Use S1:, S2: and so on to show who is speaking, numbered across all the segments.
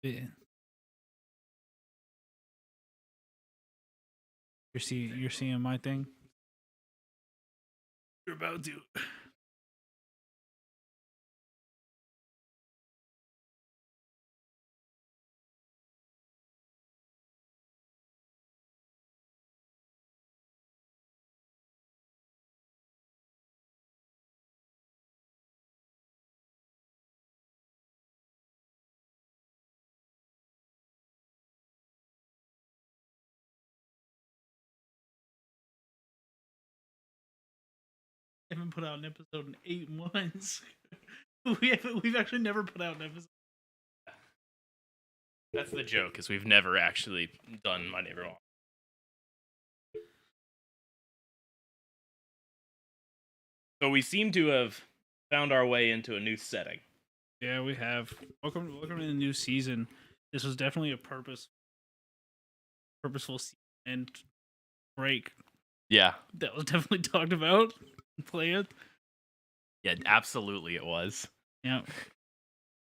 S1: Yeah. You're seeing my thing. You're about to. Haven't put out an episode in 8 months. We've actually never put out an episode.
S2: That's the joke, is we've never actually done My Neighbor Mothman. So we seem to have found our way into a new setting.
S1: Yeah, we have. Welcome to the new season. This was definitely a purposeful season and break.
S2: Yeah.
S1: That was definitely talked about and planned.
S2: Yeah, absolutely it was.
S1: Yeah.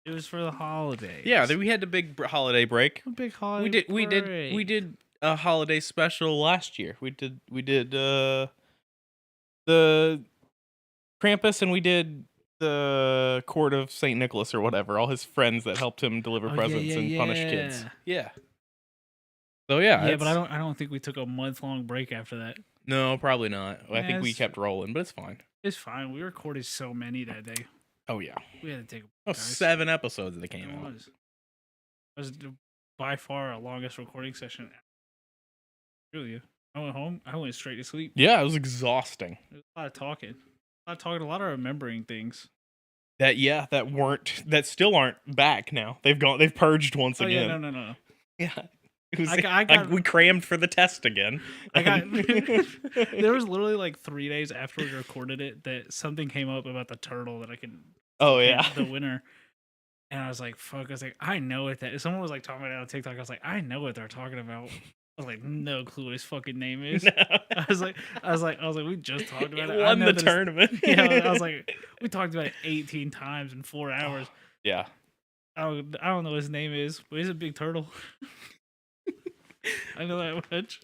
S1: It was for the holidays.
S2: Yeah, we had the big holiday break.
S1: A big holiday
S2: We did a holiday special last year. We did the Krampus, and we did the Court of St. Nicholas or whatever, all his friends that helped him deliver presents and punish kids. Yeah. So yeah,
S1: but I don't think we took a month-long break after that.
S2: No, probably not. I think we kept rolling, but it's fine.
S1: It's fine. We recorded so many that day.
S2: Oh yeah.
S1: We had to take a
S2: 7 episodes that came out.
S1: It was by far our longest recording session. Really, I went home. I went straight to sleep.
S2: Yeah, it was exhausting.
S1: There was a lot of talking, a lot of remembering things.
S2: That still aren't back now. They've purged once again.
S1: Yeah, no.
S2: Yeah. We crammed for the test again.
S1: There was literally like 3 days after we recorded it that something came up about the turtle that I could.
S2: Oh yeah,
S1: the winner. And I was like, "Fuck!" I was like, "I know what that." Someone was like talking about it on TikTok. I was like, "I know what they're talking about." I was like, "No clue what his fucking name is." No. I was like, "We just talked about it."
S2: Won the tournament.
S1: Yeah, I was like, "We talked about it 18 times in 4 hours."
S2: Yeah.
S1: I don't know what his name is, but he's a big turtle. I know that much.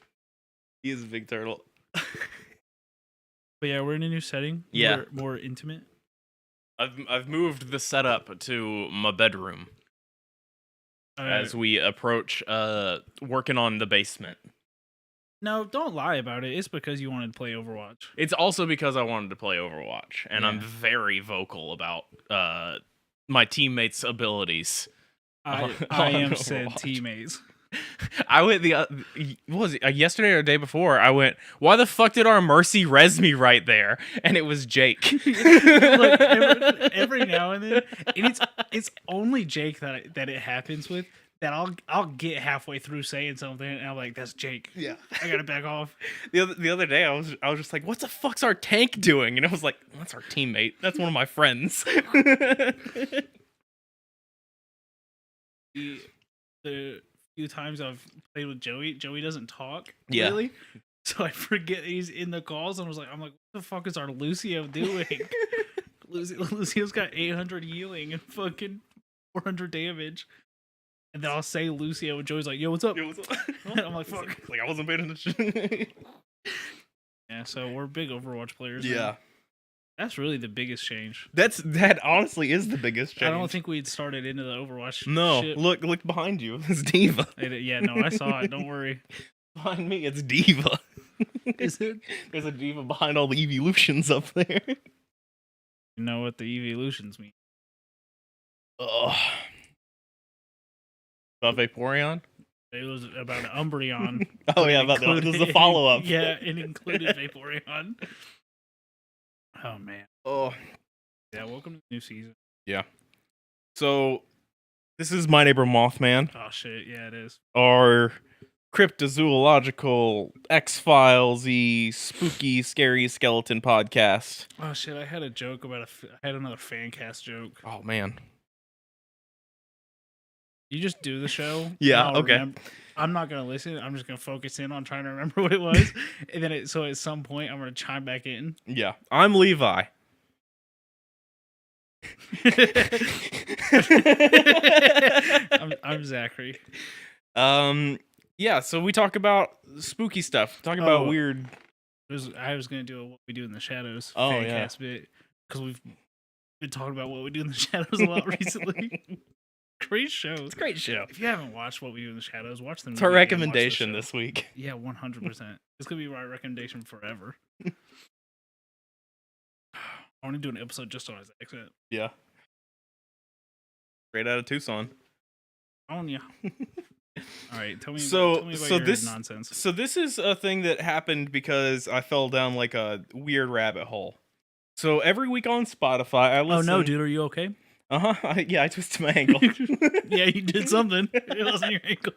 S2: He is a big turtle.
S1: But yeah, we're in a new setting.
S2: Yeah.
S1: More intimate.
S2: I've moved the setup to my bedroom as we approach working on the basement.
S1: No, don't lie about it. It's because you wanted to play Overwatch.
S2: It's also because I wanted to play Overwatch, and I'm very vocal about my teammates' abilities.
S1: I am said teammates.
S2: I went what was it, yesterday or the day before? I went, why the fuck did our Mercy res me right there? And it was Jake.
S1: Look, every now and then, and it's only Jake that it happens with. That I'll get halfway through saying something, and I'm like, that's Jake.
S2: Yeah,
S1: I gotta back off.
S2: The other day, I was just like, what the fuck's our tank doing? And I was like, that's our teammate. That's one of my friends.
S1: The few times I've played with Joey doesn't talk.
S2: Yeah.
S1: Really. So I forget he's in the calls, and I'm like, what the fuck is our Lucio doing? Lucio's got 800 healing and fucking 400 damage. And then I'll say Lucio, and Joey's like, yo, what's up? And I'm like, fuck.
S2: Like I wasn't paying attention.
S1: Yeah, so we're big Overwatch players.
S2: Yeah.
S1: Man. That's really the biggest change.
S2: That honestly is the biggest change.
S1: I don't think we'd started into the Overwatch.
S2: No,
S1: shit.
S2: look behind you. It's Diva.
S1: Yeah, no, I saw it. Don't worry.
S2: Behind me, it's Diva.
S1: Is it?
S2: There's a Diva behind all the evolutions up there.
S1: You know what the evolutions mean?
S2: Ugh. About Vaporeon?
S1: It was about Umbreon.
S2: Oh yeah, this is a follow-up.
S1: Yeah, it included Vaporeon. Oh man.
S2: Oh.
S1: Yeah, welcome to the new season.
S2: Yeah. So, this is My Neighbor Mothman.
S1: Oh shit, yeah it is.
S2: Our cryptozoological X-Files-y, spooky, scary skeleton podcast.
S1: Oh shit, I had a joke about I had another fan cast joke.
S2: Oh man.
S1: You just do the show.
S2: Yeah, okay.
S1: I'm not going to listen. I'm just going to focus in on trying to remember what it was. And then so at some point, I'm going to chime back in.
S2: Yeah. I'm Levi.
S1: I'm I'm Zachary.
S2: Yeah, so we talk about spooky stuff. Talk about weird.
S1: I was gonna do a What We Do in the Shadows
S2: fan
S1: cast bit because we've been talking about What We Do in the Shadows a lot recently. Great show.
S2: It's a great show.
S1: If you haven't watched What We Do in the Shadows, watch them.
S2: It's our recommendation this week.
S1: Yeah, 100%. It's gonna be my recommendation forever. I want to do an episode just on his accent.
S2: Yeah. Straight out of Tucson.
S1: On ya. All right, tell me about your nonsense.
S2: So this is a thing that happened because I fell down like a weird rabbit hole. So every week on Spotify, I listen.
S1: Oh no, dude, are you okay?
S2: Yeah, I twisted my ankle.
S1: Yeah, you did something. It wasn't your ankle.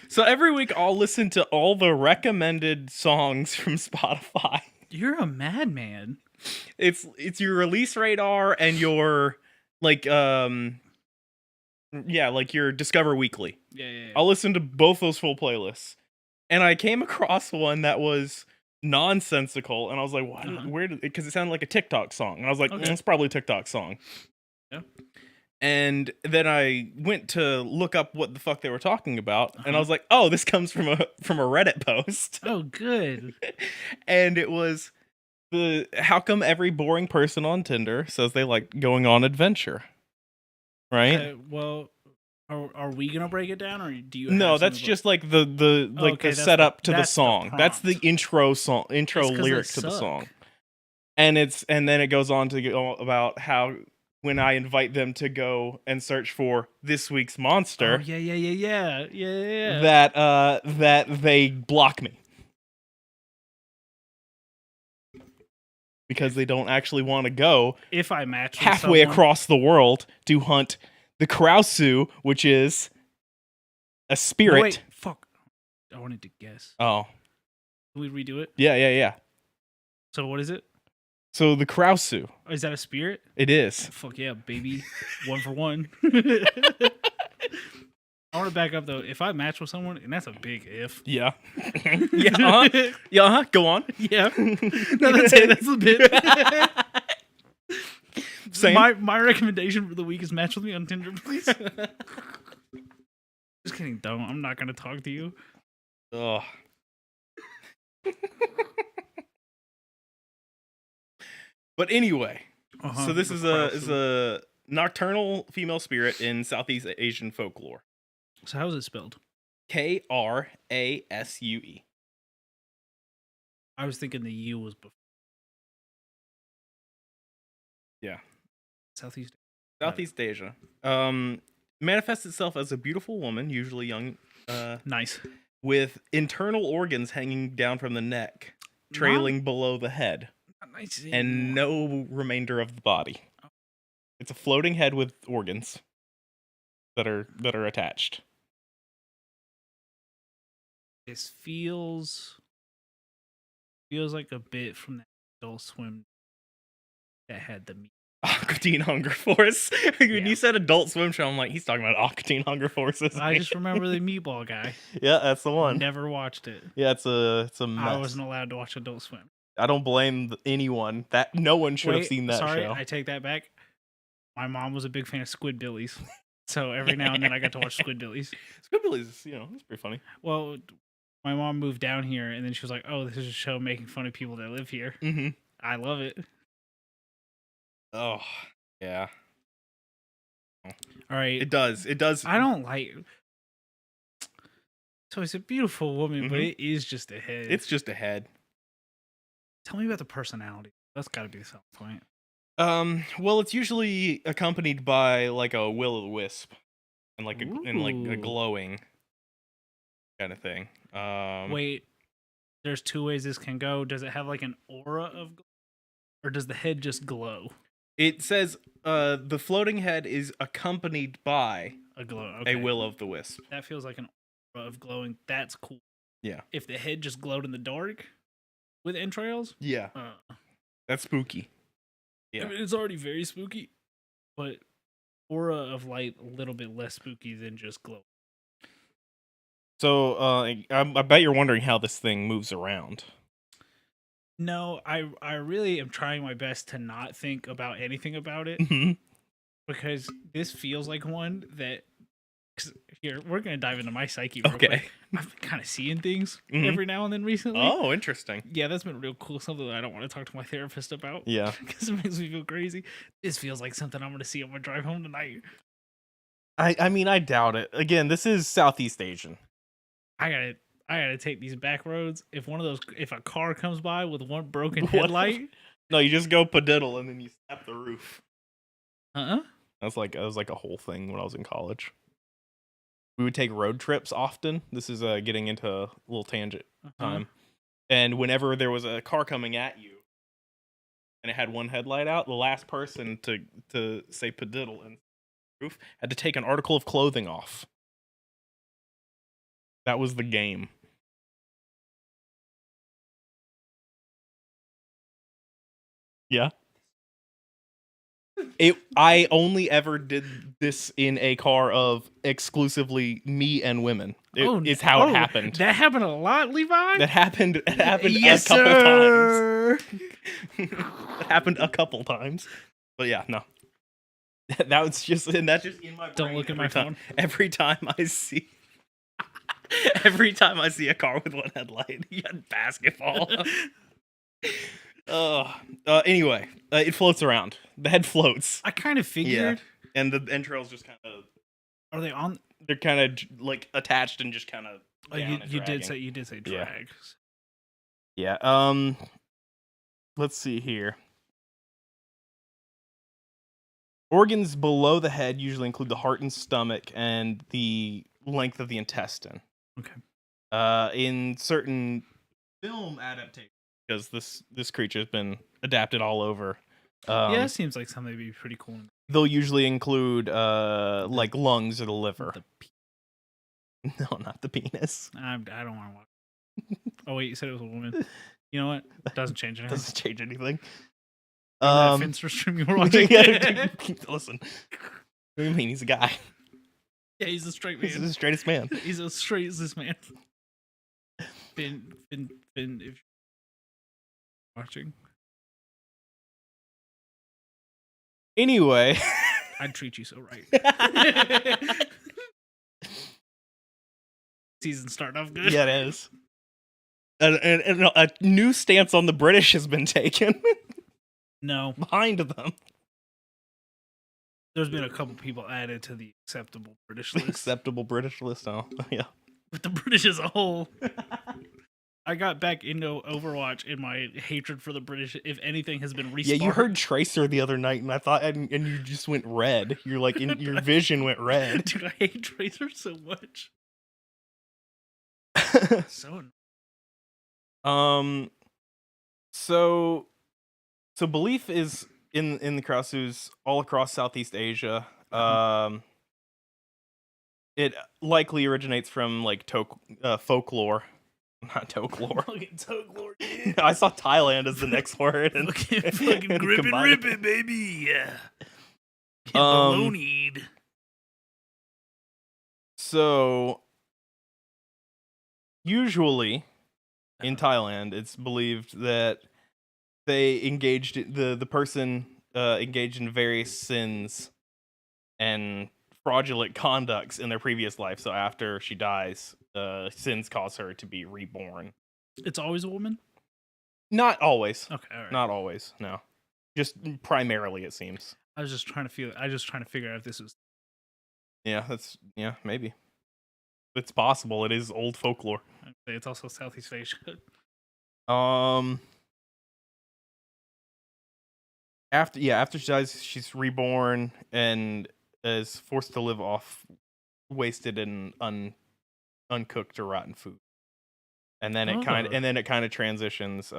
S2: So every week I'll listen to all the recommended songs from Spotify.
S1: You're a madman.
S2: It's your release radar and your like your Discover Weekly.
S1: Yeah.
S2: I'll listen to both those full playlists. And I came across one that was nonsensical, and I was like, what? Where did, because it sounded like a TikTok song. And I was like, it's probably a TikTok song.
S1: Yeah.
S2: And then I went to look up what the fuck they were talking about, and I was like, oh, this comes from a Reddit post.
S1: Oh, good.
S2: And it was how come every boring person on Tinder says they like going on adventure? Right?
S1: Well, are we gonna break it down, or do you?
S2: No, that's just like the setup to the song. That's the intro lyric to the song. And then it goes on to go about how when I invite them to go and search for this week's monster, that they block me. Because they don't actually want to go
S1: if I match with
S2: halfway across the world to hunt the Krausu, which is a spirit.
S1: No, wait, fuck. I wanted to guess.
S2: Oh.
S1: Can we redo it?
S2: Yeah.
S1: So what is it?
S2: So the Krausu.
S1: Oh, is that a spirit?
S2: It is.
S1: Fuck yeah, baby. 1 for 1. I want to back up though. If I match with someone, and that's a big if.
S2: Yeah. Yeah. Go on.
S1: Yeah. No, that's it. That's the bit. Same. My recommendation for the week is match with me on Tinder, please. Just kidding. Don't. I'm not gonna talk to you.
S2: Ugh. But anyway, so this is a nocturnal female spirit in Southeast Asian folklore.
S1: So how is it spelled?
S2: Krasue.
S1: I was thinking the U was before.
S2: Yeah.
S1: Southeast
S2: Asia. Manifests itself as a beautiful woman, usually young.
S1: Nice.
S2: With internal organs hanging down from the neck, trailing below the head.
S1: Nice.
S2: And no remainder of the body. It's a floating head with organs that are attached.
S1: This feels like a bit from that Adult Swim that had the meat.
S2: Aqua Teen Hunger Force. When you said Adult Swim show, I'm like, he's talking about Aqua Teen Hunger Force.
S1: I just remember the meatball guy.
S2: Yeah, that's the one.
S1: Never watched it.
S2: Yeah, it's a mess.
S1: I wasn't allowed to watch Adult Swim.
S2: I don't blame anyone. That no one should have seen that show.
S1: I take that back. My mom was a big fan of Squidbillies, so every now and then I got to watch Squidbillies.
S2: Squidbillies, it's pretty funny.
S1: Well, my mom moved down here, and then she was like, "Oh, this is a show making fun of people that live here."
S2: Mm-hmm.
S1: I love it.
S2: Oh, yeah.
S1: All right.
S2: It does.
S1: I don't like. So it's a beautiful woman, but it is just a head.
S2: It's just a head.
S1: Tell me about the personality. That's got to be the selling point.
S2: Well, it's usually accompanied by like a will-o'-the-wisp and like a glowing kind of thing.
S1: Wait, there's two ways this can go. Does it have like an aura of, or does the head just glow?
S2: It says the floating head is accompanied by
S1: a glow.
S2: Okay. A will-o'-the-wisp.
S1: That feels like an aura of glowing. That's cool.
S2: Yeah.
S1: If the head just glowed in the dark with entrails,
S2: yeah, that's spooky. Yeah,
S1: I mean, it's already very spooky, but aura of light a little bit less spooky than just glow.
S2: So I bet you're wondering how this thing moves around.
S1: No, I really am trying my best to not think about anything about it.
S2: Mm-hmm.
S1: because this feels like one that. Here, we're gonna dive into my psyche real quick. I've been kind of seeing things every now and then recently.
S2: Oh, interesting.
S1: Yeah, that's been real cool. Something that I don't want to talk to my therapist about.
S2: Yeah,
S1: because it makes me feel crazy. This feels like something I'm gonna see on my drive home tonight.
S2: I mean, I doubt it. Again, this is Southeast Asian.
S1: I gotta take these back roads. If a car comes by with one broken headlight,
S2: no, you just go padiddle and then you snap the roof.
S1: That
S2: was like a whole thing when I was in college. We would take road trips often. This is getting into a little tangent time. And whenever there was a car coming at you and it had one headlight out, the last person to say padiddle and roof had to take an article of clothing off. That was the game. Yeah. I only ever did this in a car of exclusively me and women. It's how it happened.
S1: That happened a lot, Levi?
S2: That happened
S1: yes,
S2: a couple
S1: sir.
S2: times. It happened a couple times. But yeah, no. That's just in my brain.
S1: Don't look at my phone.
S2: Every time I see a car with one headlight, you got basketball. Anyway, it floats around. The head floats.
S1: I kind of figured.
S2: Yeah. And the entrails just kind of.
S1: Are they on?
S2: They're kind of like attached and just kind of.
S1: You did say drag.
S2: Yeah. Let's see here. Organs below the head usually include the heart and stomach and the length of the intestine.
S1: Okay.
S2: In certain film adaptations, because this creature has been adapted all over.
S1: Yeah, it seems like something that'd be pretty cool.
S2: They'll usually include like lungs or the liver. No, not the penis.
S1: I don't want to watch. Oh wait, you said it was a woman. You know what? Doesn't change anything.
S2: Doesn't change anything.
S1: That Finster stream you were watching.
S2: Listen. What do you mean? He's a guy.
S1: Yeah, he's a straight man.
S2: He's the straightest man.
S1: He's as straight as this man. Finn, if you're watching.
S2: Anyway.
S1: I'd treat you so right. Season's starting off good.
S2: Yeah, it is. And a new stance on the British has been taken.
S1: No.
S2: Behind them.
S1: There's been a couple people added to the acceptable British list.
S2: Acceptable British list, oh, yeah.
S1: With the British as a whole. I got back into Overwatch in my hatred for the British. If anything has been resparked.
S2: Yeah, you heard Tracer the other night, and I thought, and you just went red. You're like, your vision went red.
S1: Dude, I hate Tracer so much. So
S2: So belief is in the Krausus all across Southeast Asia. It likely originates from like folklore, not folklore.
S1: Folklore.
S2: I saw Thailand as the next word, and
S1: fucking grip and rip it, baby. Yeah. Baloneyed.
S2: So usually in Thailand, it's believed that they the person engaged in various sins and fraudulent conducts in their previous life. So after she dies, sins cause her to be reborn.
S1: It's always a woman?
S2: Not always.
S1: Okay, all right.
S2: Not always. No, just primarily it seems.
S1: I was just trying to figure out if this was.
S2: Yeah, maybe. It's possible. It is old folklore.
S1: It's also Southeast Asia.
S2: After she dies, she's reborn and is forced to live off wasted and uncooked or rotten food. And then it kind of transitions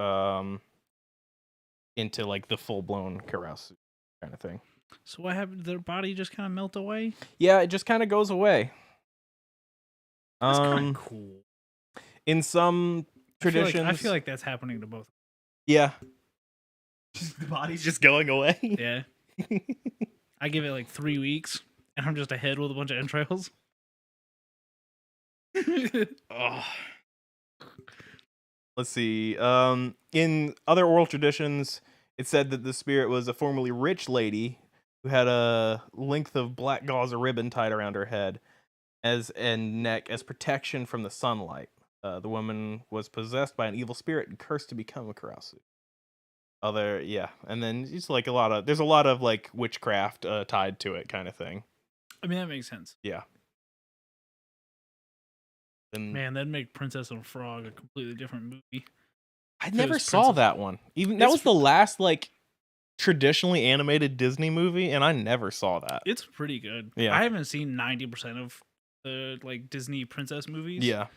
S2: into like the full blown carousel kind of thing.
S1: So what happened? Their body just kind of melt away?
S2: Yeah, it just kind of goes away.
S1: That's kind of cool.
S2: In some traditions,
S1: I feel like that's happening to both.
S2: Yeah. The body's just going away.
S1: Yeah. I give it like 3 weeks, and I'm just a head with a bunch of entrails.
S2: Oh. Let's see. In other oral traditions, it said that the spirit was a formerly rich lady who had a length of black gauze ribbon tied around her head and neck as protection from the sunlight. The woman was possessed by an evil spirit and cursed to become a Karasu. And then it's like there's a lot of like witchcraft tied to it, kind of thing.
S1: I mean, that makes sense.
S2: Yeah.
S1: Man, that'd make Princess and Frog a completely different movie.
S2: I never saw that one. That was the last like traditionally animated Disney movie, and I never saw that.
S1: It's pretty good.
S2: Yeah.
S1: I haven't seen 90% of the like Disney princess movies.
S2: Yeah.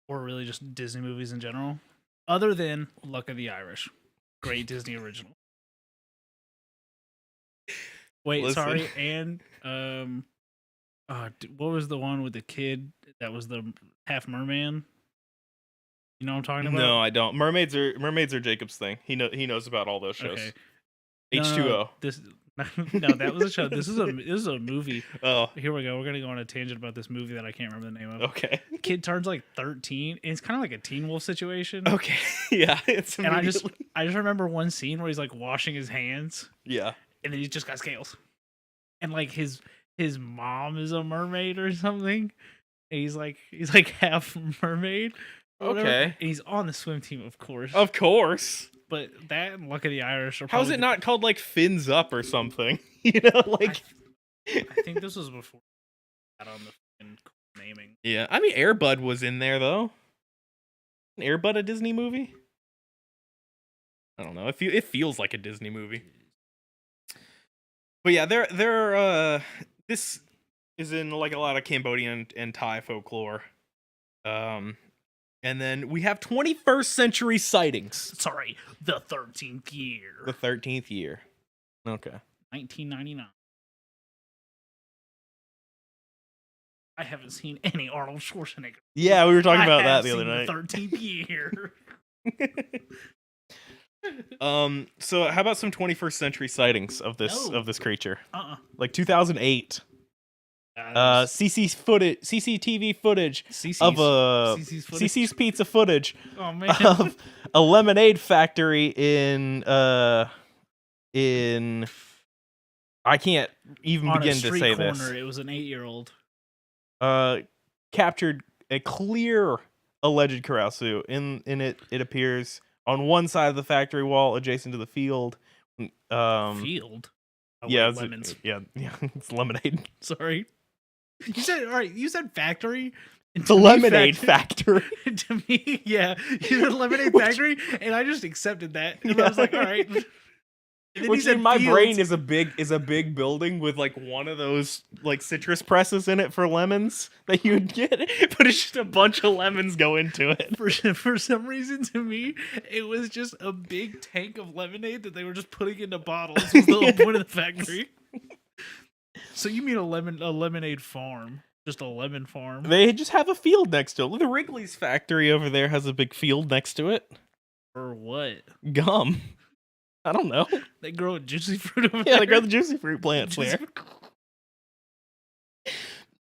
S1: Or really just Disney movies in general. Other than Luck of the Irish. Great Disney original. Wait,
S2: Listen.
S1: Sorry, and what was the one with the kid that was the half merman? You know what I'm talking about?
S2: No, I don't. Mermaids are Jacob's thing. He knows about all those shows.
S1: Okay.
S2: H2O.
S1: No, that was a show. This is a movie.
S2: Oh,
S1: here we go. We're gonna go on a tangent about this movie that I can't remember the name of.
S2: Okay.
S1: Kid turns like 13, and it's kind of like a Teen Wolf situation.
S2: Okay. Yeah, it's
S1: and I just remember one scene where he's like washing his hands.
S2: Yeah.
S1: And then he's just got scales, and like his mom is a mermaid or something. And he's like half mermaid.
S2: Okay.
S1: And he's on the swim team, of course.
S2: Of course.
S1: But that and Luck of the Irish are
S2: How is it not called like Fins Up or something? You know, like
S1: I think this was before that on the naming.
S2: Yeah, I mean Air Bud was in there though. An Air Bud a Disney movie? I don't know. It feels like a Disney movie. But yeah, this is in like a lot of Cambodian and Thai folklore. And then we have 21st century sightings.
S1: Sorry, the 13th year.
S2: The 13th year. Okay.
S1: 1999. I haven't seen any Arnold Schwarzenegger.
S2: Yeah, we were talking about that the other night.
S1: The 13th year.
S2: So how about some 21st century sightings of this creature? Like 2008. CCTV footage of CC's Pizza footage of a lemonade factory in I can't even begin to say
S1: corner,
S2: this.
S1: It was an 8-year-old.
S2: Captured a clear alleged Karasu. In it appears on one side of the factory wall adjacent to the field.
S1: Field?
S2: Yeah,
S1: lemons.
S2: It's lemonade.
S1: Sorry. You said factory?
S2: It's a lemonade factory.
S1: To me, yeah. You said lemonade factory, and I just accepted that. And I was like, all right.
S2: Which in my brain is a big building with like one of those like citrus presses in it for lemons that you would get, but it's just a bunch of lemons go into it.
S1: For some reason, to me, it was just a big tank of lemonade that they were just putting into bottles. Was the whole point of the factory. So you mean a lemonade farm? Just a lemon farm?
S2: They just have a field next to it. Look, the Wrigley's factory over there has a big field next to it.
S1: For what?
S2: Gum. I don't know.
S1: They grow juicy fruit over there?
S2: Yeah, they grow the juicy fruit plants there.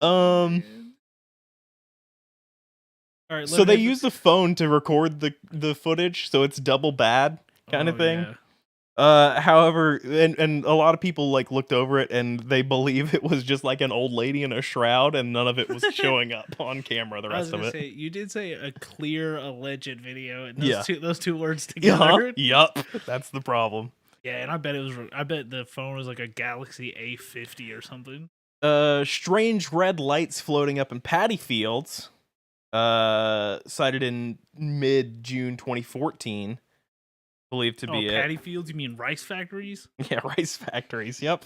S2: All right, so they use the phone to record the footage, so it's double bad kind of thing. Yeah. However, and a lot of people like looked over it and they believe it was just like an old lady in a shroud, and none of it was showing up on camera. The rest of it.
S1: You did say a clear alleged video, and those two words
S2: together. Yup, that's the problem.
S1: Yeah, and I bet the phone was like a Galaxy A50 or something.
S2: Strange red lights floating up in paddy fields. Sighted in mid-June 2014. Believed to be
S1: paddy fields? You mean rice factories?
S2: Yeah, rice factories. Yep.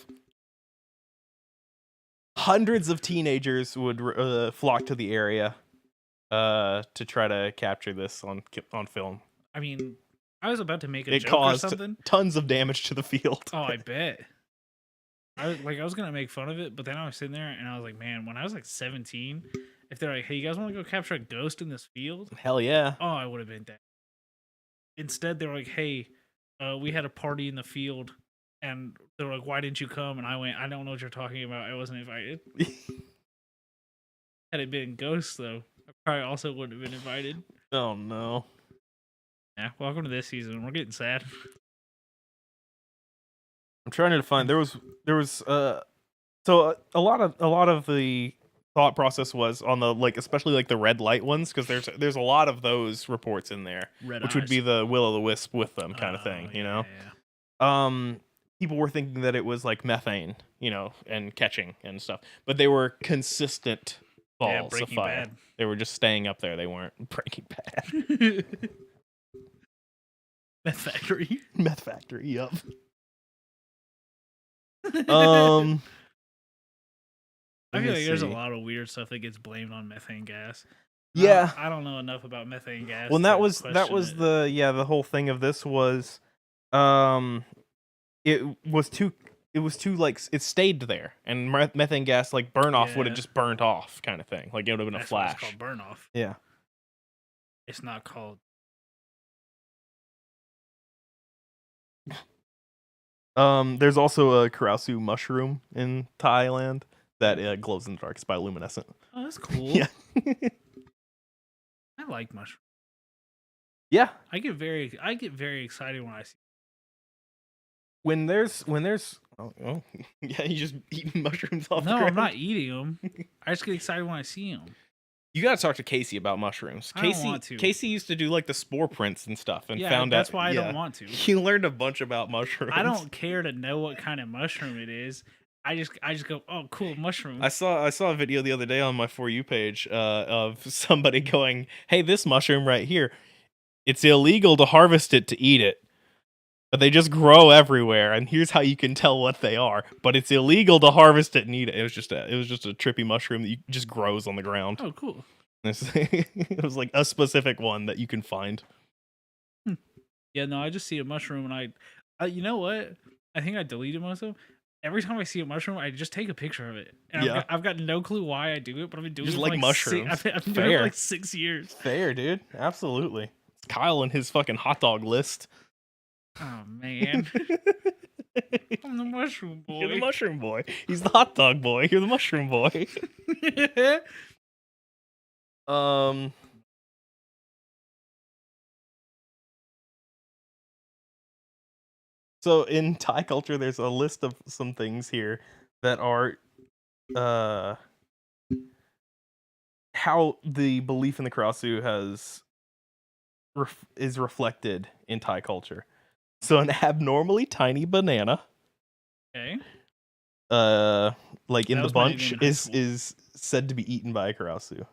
S2: Hundreds of teenagers would flock to the area to try to capture this on film.
S1: I mean, I was about to make a joke or something.
S2: Tons of damage to the field.
S1: Oh, I bet. I was gonna make fun of it, but then I was sitting there and I was like, man, when I was like 17, if they're like, hey, you guys want to go capture a ghost in this field?
S2: Hell yeah.
S1: Oh, I would have been dead. Instead, they were like, hey, we had a party in the field, and they were like, why didn't you come? And I went, I don't know what you're talking about. I wasn't invited. Had it been ghosts, though, I probably also wouldn't have been invited.
S2: Oh, no.
S1: Yeah, welcome to this season. We're getting sad.
S2: I'm trying to find. There was so a lot of the thought process was on the especially the red light ones, because there's a lot of those reports in there, which would be the will-o'-the-wisp with them kind of thing, you know. Yeah. People were thinking that it was like methane, and catching and stuff, but they were consistent balls of fire. Bad. They were just staying up there. They weren't Breaking Bad.
S1: Meth factory.
S2: Meth factory. Yup.
S1: I feel like there's a lot of weird stuff that gets blamed on methane gas.
S2: Yeah,
S1: I don't know enough about methane gas.
S2: Well, that was the whole thing of this was, it was too it stayed there, and methane gas burn off would have just burnt off, kind of thing. Like it would have been a flash.
S1: It's called burn off.
S2: Yeah,
S1: it's not called.
S2: There's also a Karasu mushroom in Thailand that glows in the dark. It's bioluminescent.
S1: Oh, that's cool.
S2: Yeah.
S1: I like mushrooms.
S2: Yeah.
S1: I get very excited when I see
S2: when there's yeah, you just eat mushrooms off the ground.
S1: No, I'm not eating them. I just get excited when I see them.
S2: You gotta talk to Casey about mushrooms.
S1: I don't want to.
S2: Casey used to do the spore prints and stuff, and found
S1: that's
S2: out.
S1: That's why I don't want to.
S2: He learned a bunch about mushrooms.
S1: I don't care to know what kind of mushroom it is. I just go, oh, cool, mushroom.
S2: I saw a video the other day on my For You page of somebody going, hey, this mushroom right here, it's illegal to harvest it to eat it, but they just grow everywhere, and here's how you can tell what they are. But it's illegal to harvest it and eat it. It was just a trippy mushroom that just grows on the ground.
S1: Oh, cool.
S2: It was a specific one that you can find.
S1: Yeah, no, I just see a mushroom, and I you know what? I think I deleted most of them. Every time I see a mushroom, I just take a picture of it. And I've got no clue why I do it, but I've been doing it for
S2: mushrooms.
S1: I've been doing it for 6 years.
S2: Fair, dude. Absolutely. Kyle and his fucking hot dog list.
S1: Oh, man. I'm the mushroom boy.
S2: You're the mushroom boy. He's the hot dog boy. You're the mushroom boy. So in Thai culture, there's a list of some things here that are how the belief in the Karasu is reflected in Thai culture. So an abnormally tiny banana,
S1: okay,
S2: in the bunch, is said to be eaten by a Karasu.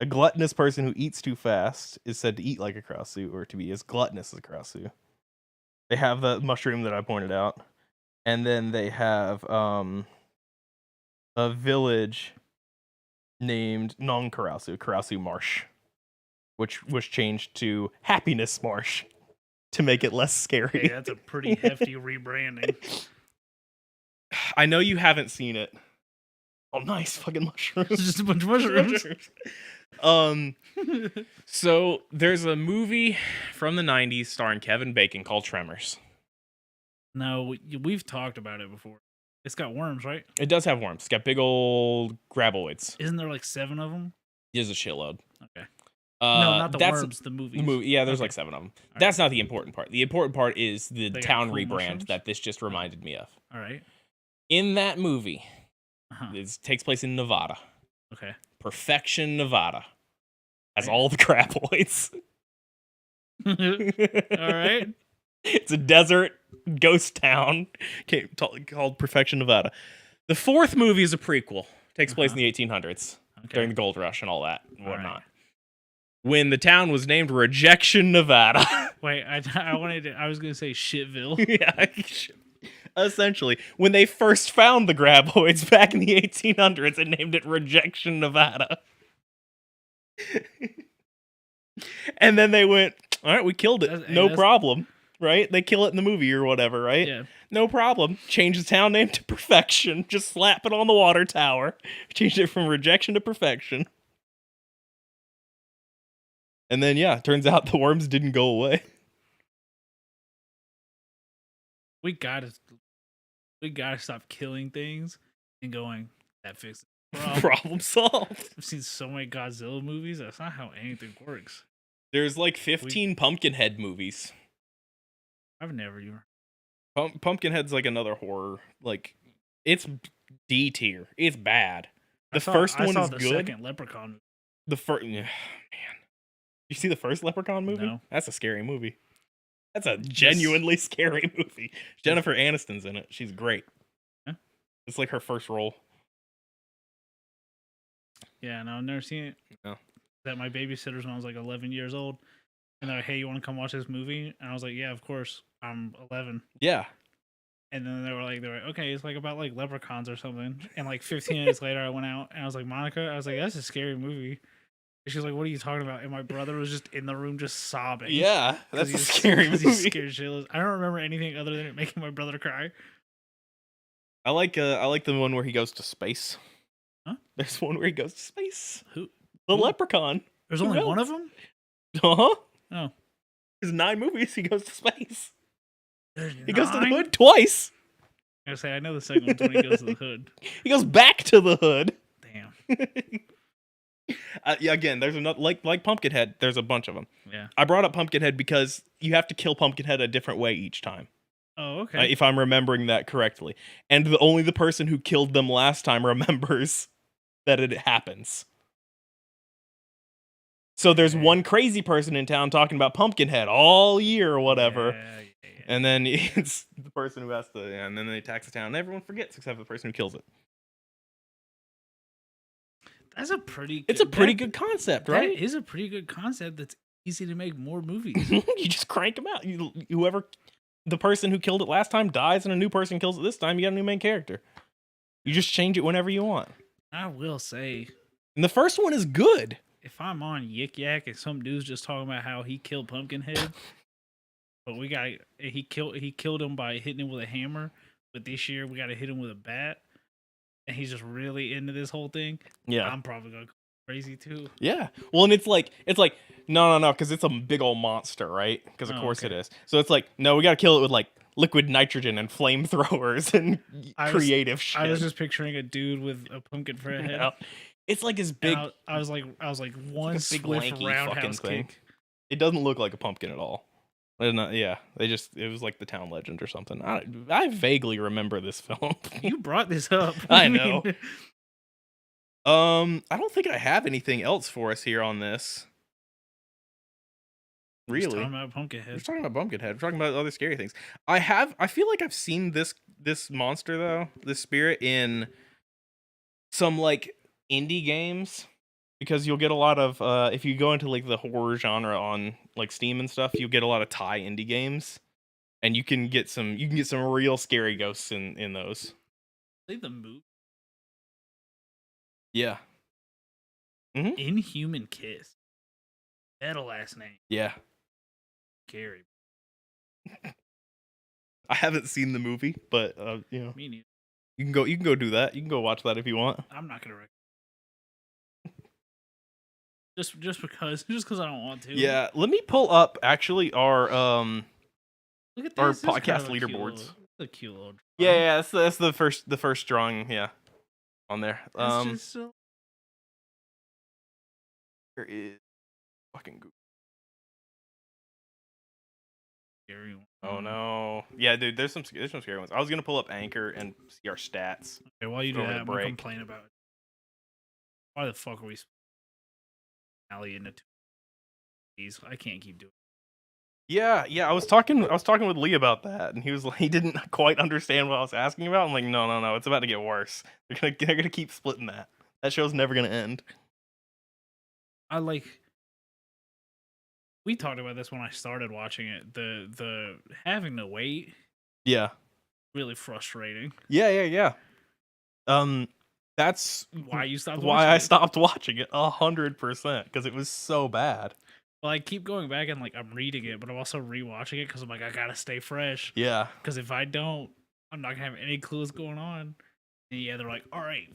S2: A gluttonous person who eats too fast is said to eat like a Karasu, or to be as gluttonous as a Karasu. They have the mushroom that I pointed out, and then they have a village named Nong Karasu, Karasu Marsh, which was changed to Happiness Marsh to make it less scary.
S1: Okay, that's a pretty hefty rebranding.
S2: I know you haven't seen it. Oh, nice fucking mushrooms!
S1: It's just a bunch of mushrooms.
S2: So there's a movie from the 90s starring Kevin Bacon called Tremors.
S1: No, we've talked about it before. It's got worms, right?
S2: It does have worms. It's got big old graboids.
S1: Isn't there 7 of them?
S2: There's a shitload.
S1: Okay. No, not the worms, the movie.
S2: Yeah, there's 7 of them. All that's right. Not the important part. The important part is the town rebrand mushrooms? That this just reminded me of.
S1: All right.
S2: In that movie, it takes place in Nevada.
S1: Okay.
S2: Perfection, Nevada. Has all the graboids.
S1: All right.
S2: It's a desert ghost town called Perfection, Nevada. The 4th movie is a prequel. Takes place in the 1800s during the gold rush and all that and whatnot. Right. When the town was named Rejection, Nevada.
S1: Wait, I was gonna say Shitville.
S2: Yeah. Essentially, when they first found the graboids back in the 1800s and named it Rejection, Nevada. And then they went, all right, we killed it. No problem. Right? They kill it in the movie or whatever, right?
S1: Yeah.
S2: No problem. Change the town name to Perfection. Just slap it on the water tower. Change it from Rejection to Perfection. And then, yeah, turns out the worms didn't go away.
S1: We gotta stop killing things and going, that fixes the problem.
S2: Problem solved.
S1: I've seen so many Godzilla movies. That's not how anything works.
S2: There's 15 Pumpkinhead movies.
S1: I've never even.
S2: Pumpkinhead's like another horror. Like, it's D tier. It's bad. The first one is good.
S1: Second Leprechaun.
S2: The first, man. You see the first Leprechaun movie?
S1: No.
S2: That's a scary movie. That's a genuinely scary movie. Jennifer Aniston's in it. She's great.
S1: Huh?
S2: It's like her first role.
S1: Yeah, no, I've never seen it.
S2: No.
S1: That my babysitters when I was like 11 years old, and they're like, "Hey, you want to come watch this movie?" And I was like, "Yeah, of course. I'm 11."
S2: Yeah.
S1: And then they were like, "Okay, it's like about like leprechauns or something." And like 15 minutes later, I went out and I was like, "Monica," I was like, "That's a scary movie." And she was like, "What are you talking about?" And my brother was just in the room just sobbing.
S2: Yeah, that's a scary movie.
S1: He's scared shitless. I don't remember anything other than it making my brother cry.
S2: I like the one where he goes to space.
S1: Huh?
S2: There's one where he goes to space.
S1: Who?
S2: The Leprechaun.
S1: There's only one of them?
S2: Uh-huh.
S1: Oh.
S2: There's 9 movies he goes to space.
S1: He
S2: goes to the hood twice.
S1: I say I know the second one's when he goes to the hood.
S2: He goes back to the hood.
S1: Damn.
S2: Yeah, again, there's another like Pumpkinhead. There's a bunch of them.
S1: Yeah.
S2: I brought up Pumpkinhead because you have to kill Pumpkinhead a different way each time.
S1: Oh, okay.
S2: If I'm remembering that correctly, and only the person who killed them last time remembers that it happens. So there's one crazy person in town talking about Pumpkinhead all year or whatever.
S1: Yeah.
S2: And then it's the person who has to, and then they tax the town, and everyone forgets except for the person who kills it.
S1: That's a pretty.
S2: It's a pretty good concept, right?
S1: That is a pretty good concept. That's easy to make more movies.
S2: You just crank them out. The person who killed it last time dies, and a new person kills it this time. You got a new main character. You just change it whenever you want.
S1: I will say,
S2: and the first one is good.
S1: If I'm on Yik Yak and some dude's just talking about how he killed Pumpkinhead, but he killed him by hitting him with a hammer, but this year we got to hit him with a bat, and he's just really into this whole thing.
S2: Yeah,
S1: I'm probably gonna go crazy too.
S2: Yeah, well, and it's like no, because it's a big old monster, right? Because of course it is. So it's like, no, we got to kill it with like liquid nitrogen and flamethrowers and creative shit.
S1: I was just picturing a dude with a pumpkin for a head.
S2: Yeah. It's like his big.
S1: I was like one
S2: like big
S1: swift
S2: lanky
S1: roundhouse
S2: thing.
S1: kick.
S2: It doesn't look like a pumpkin at all. Yeah, it was like the town legend or something. I vaguely remember this film.
S1: You brought this up.
S2: I know. I don't think I have anything else for us here on this. Really?
S1: We're talking about Pumpkinhead.
S2: We're talking about Pumpkinhead. We're talking about other scary things. I feel like I've seen this monster though, this spirit in some like indie games, because you'll get a lot of if you go into like the horror genre on like Steam and stuff, you'll get a lot of Thai indie games, and you can get some real scary ghosts in those.
S1: Play the movie.
S2: Yeah. Mm-hmm.
S1: Inhuman Kiss. Metal last name.
S2: Yeah.
S1: Scary.
S2: I haven't seen the movie, but you know,
S1: Me neither.
S2: you can go do that. You can go watch that if you want.
S1: I'm not gonna recommend. Just because I don't want to.
S2: Yeah, let me pull up actually our
S1: Look at this.
S2: our
S1: This is
S2: podcast
S1: kind of
S2: leaderboards.
S1: A cute little drawing.
S2: Yeah, that's the first drawing. Yeah, on there.
S1: That's just so...
S2: There is fucking Google.
S1: Scary one.
S2: Oh no. Yeah, dude, there's some scary ones. I was gonna pull up Anchor and see our stats.
S1: Okay, while you do
S2: over
S1: that,
S2: the
S1: I'm gonna
S2: break.
S1: complain about it. Why the fuck are we alley into these? I can't keep doing it.
S2: Yeah. I was talking with Lee about that, and he was like, he didn't quite understand what I was asking about. I'm like, no, it's about to get worse. They're gonna keep splitting that. That show's never gonna end.
S1: We talked about this when I started watching it. The having to wait.
S2: Yeah.
S1: Really frustrating.
S2: Yeah. That's
S1: why you stopped.
S2: Why I stopped watching it 100%, because it was so bad.
S1: Well, I keep going back and like I'm reading it, but I'm also rewatching it because I'm like, I gotta stay fresh.
S2: Yeah.
S1: Because if I don't, I'm not gonna have any clue what's going on. And yeah, they're like, all right,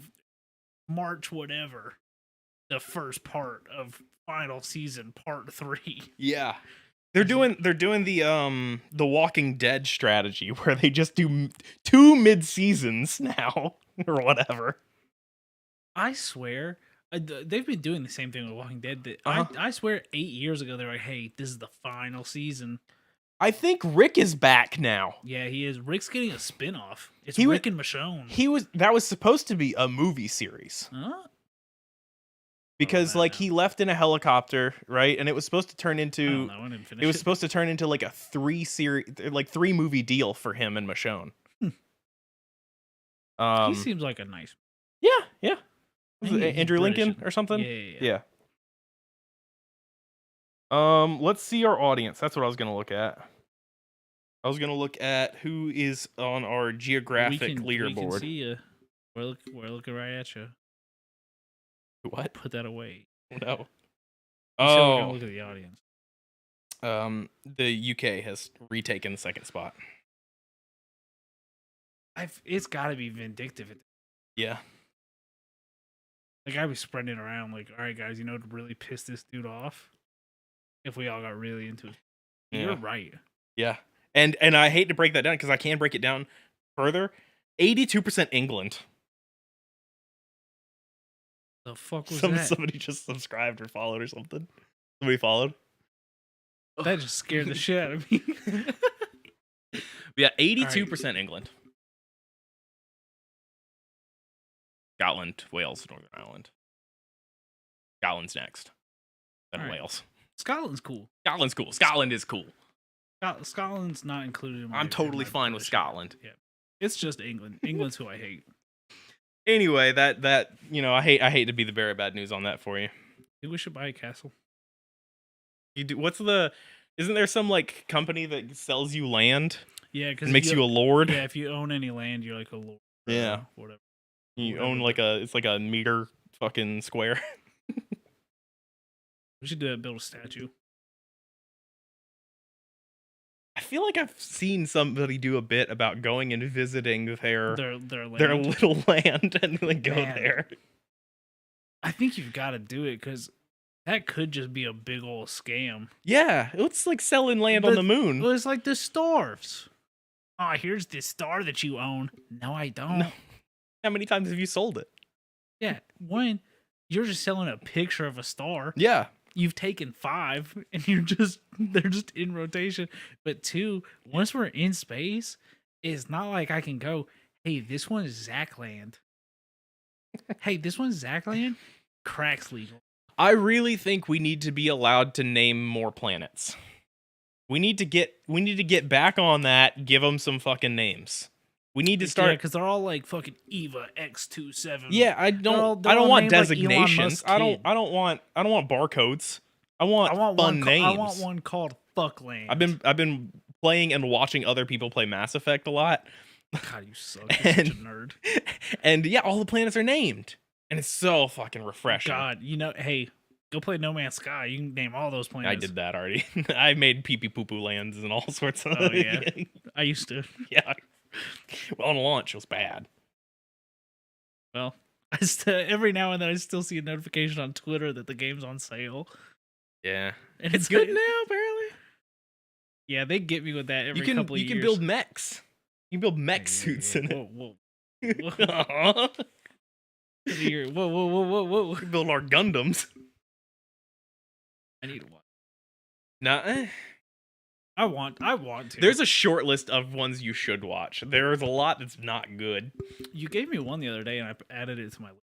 S1: March whatever, the first part of final season part 3.
S2: Yeah. They're doing the Walking Dead strategy where they just do 2 mid-seasons now or whatever.
S1: I swear, they've been doing the same thing with Walking Dead. I swear 8 years ago, they were like, hey, this is the final season.
S2: I think Rick is back now.
S1: Yeah, he is. Rick's getting a spinoff. It's Rick and Michonne.
S2: That was supposed to be a movie series.
S1: Huh?
S2: Because he left in a helicopter, right? And it was supposed to turn into
S1: I didn't finish
S2: it was supposed to turn into like a 3 movie deal for him and Michonne.
S1: He seems like a nice.
S2: Yeah. Andrew Lincoln or something?
S1: Yeah.
S2: Let's see our audience. That's what I was going to look at. I was going to look at who is on our geographic leaderboard. We can
S1: see you. We're looking right at you.
S2: What?
S1: Put that away.
S2: No.
S1: We're gonna look at the audience.
S2: The UK has retaken the second spot.
S1: It's got to be vindictive.
S2: Yeah.
S1: Like, I'd be spreading it around. Like, all right, guys, you know what really pissed this dude off? If we all got really into it. Yeah. You're right.
S2: Yeah. And I hate to break that down because I can break it down further. 82% England.
S1: The fuck was that?
S2: Somebody just subscribed or followed or something. Somebody followed.
S1: That just scared the shit out of me.
S2: Yeah, 82% right. England. Scotland, Wales, Northern Ireland. Scotland's next. Then right. Wales.
S1: Scotland's cool.
S2: Scotland's cool. Scotland is cool.
S1: Scotland's not included in my...
S2: I'm totally fine with Scotland.
S1: Yeah. It's just England. England's who I hate.
S2: Anyway, that I hate to be the bearer of bad news on that for you.
S1: Maybe we should buy a castle.
S2: You do? Isn't there some company that sells you land?
S1: Yeah, because
S2: makes you a lord.
S1: Yeah, if you own any land, you're like a lord.
S2: Yeah,
S1: whatever.
S2: You own it's like a meter fucking square.
S1: We should build a statue.
S2: I feel like I've seen somebody do a bit about going and visiting their little land and go there.
S1: I think you've got to do it because that could just be a big old scam.
S2: Yeah, it's like selling land on the moon.
S1: It's like the stars. Oh, here's this star that you own. No, I don't. No.
S2: How many times have you sold it?
S1: Yeah, one, you're just selling a picture of a star.
S2: Yeah.
S1: You've taken 5 and they're just in rotation. But 2, once we're in space, it's not like I can go, hey, this one's Zachland. Hey, this one's Zachland. Crack's legal.
S2: I really think we need to be allowed to name more planets. We need to get back on that. Give them some fucking names. We need to start
S1: because they're all like fucking Eva X27.
S2: Yeah, I don't want designations. Like I don't want barcodes. I want fun names.
S1: I want one called Fuckland.
S2: I've been playing and watching other people play Mass Effect a lot.
S1: God, you suck. You're such a nerd.
S2: And yeah, all the planets are named, and it's so fucking refreshing.
S1: God, hey, go play No Man's Sky. You can name all those planets.
S2: I did that already. I made pee pee poo poo lands and all sorts of.
S1: Oh yeah, I used to.
S2: Yeah. Well, on launch, it was bad.
S1: Well, every now and then I still see a notification on Twitter that the game's on sale.
S2: Yeah.
S1: And it's
S2: good now, apparently.
S1: Yeah, they get me with that every couple of years.
S2: You can build mechs. You can build mech suits in it.
S1: Whoa.
S2: Whoa.
S1: Whoa.
S2: We can build our Gundams.
S1: I need to watch.
S2: Nah.
S1: I want to.
S2: There's a short list of ones you should watch. There's a lot that's not good.
S1: You gave me one the other day, and I added it to my list.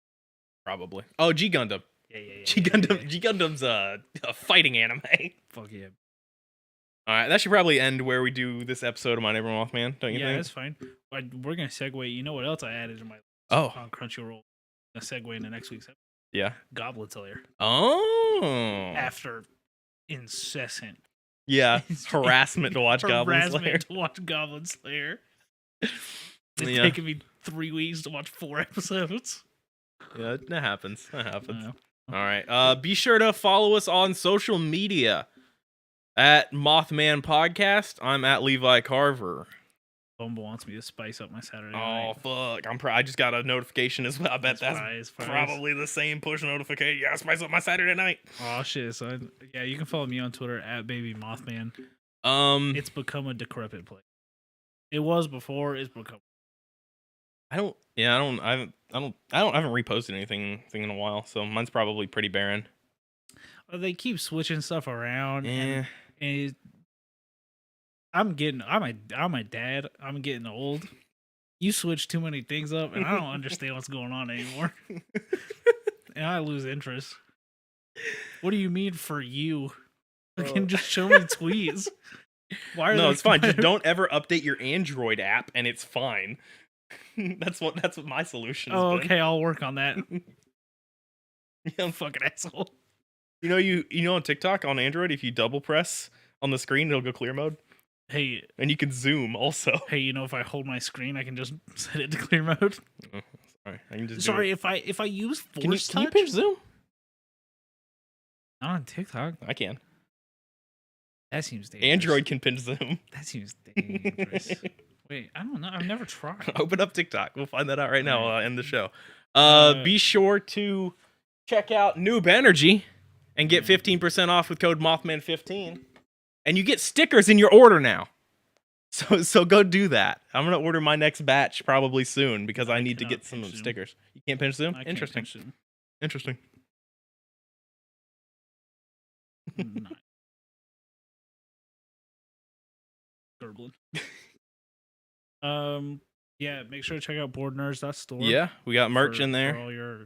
S2: Probably. Oh, G Gundam.
S1: Yeah.
S2: G Gundam's a fighting anime.
S1: Fuck yeah.
S2: All right, that should probably end where we do this episode of My Neighbor Mothman, don't you think?
S1: Yeah, that's fine. We're gonna segue. You know what else I added to my list? On Crunchyroll. A segue into next week's episode.
S2: Yeah.
S1: Goblin Slayer.
S2: Oh.
S1: After incessant.
S2: Yeah, harassment to watch Goblin Slayer.
S1: Harassment to watch Goblin Slayer. It's taken me 3 weeks to watch 4 episodes.
S2: Yeah, that happens. All right. Be sure to follow us on social media at Mothman Podcast. I'm at Levi Carver.
S1: Bumble wants me to spice up my Saturday night.
S2: Oh, fuck. I just got a notification as well. I bet that's probably the same push notification. Yeah, spice up my Saturday night.
S1: Oh, shit, son. Yeah, you can follow me on Twitter at BabyMothman. It's become a decrepit place. It was before. It's become.
S2: I haven't reposted anything in a while, so mine's probably pretty barren.
S1: They keep switching stuff around.
S2: Yeah.
S1: And I'm a dad. I'm getting old. You switch too many things up, and I don't understand what's going on anymore. And I lose interest. What do you mean for you? Fucking just show me tweets. Why are
S2: no, it's fine. Just don't ever update your Android app, and it's fine. That's what my solution is.
S1: Okay, I'll work on that. I'm fucking asshole.
S2: You know on TikTok on Android, if you double press on the screen, it'll go clear mode.
S1: Hey,
S2: and you can zoom also.
S1: Hey, if I hold my screen, I can just set it to clear mode.
S2: Sorry, I can just.
S1: Sorry, if I use force touch,
S2: can you pinch zoom?
S1: Not on TikTok.
S2: I can.
S1: That seems dangerous.
S2: Android can pinch zoom.
S1: That seems dangerous. Wait, I don't know. I've never tried.
S2: Open up TikTok. We'll find that out right now. I'll end the show. Be sure to check out Noob Energy and get 15% off with code Mothman15. And you get stickers in your order now. So go do that. I'm gonna order my next batch probably soon because I need to get some stickers. You can't pinch zoom? Interesting. Interesting.
S1: Gurgling. Yeah, make sure to check out boardnerds.store.
S2: Yeah, we got merch in there.
S1: For all your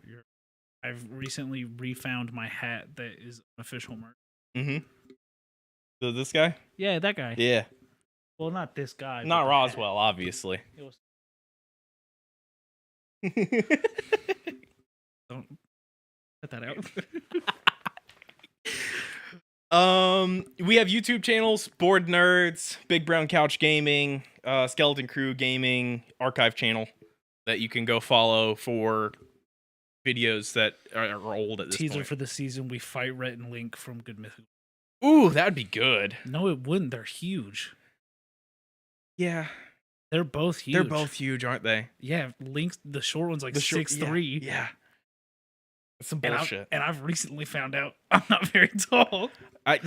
S1: I've recently refound my hat that is official merch.
S2: Mm-hmm. So this guy?
S1: Yeah, that guy.
S2: Yeah.
S1: Well, not this guy.
S2: Not Roswell, obviously.
S1: Don't cut that out.
S2: We have YouTube channels: Board Nerds, Big Brown Couch Gaming, Skeleton Crew Gaming, Archive channel that you can go follow for videos that are old at this point.
S1: Teaser for the season: we fight Rhett and Link from Good Mythical.
S2: Ooh, that'd be good.
S1: No, it wouldn't. They're huge.
S2: Yeah.
S1: They're both huge.
S2: They're both huge, aren't they?
S1: Yeah, Link's the short one's like 6'3".
S2: Yeah. That's some bullshit.
S1: And I've recently found out I'm not very tall.
S2: I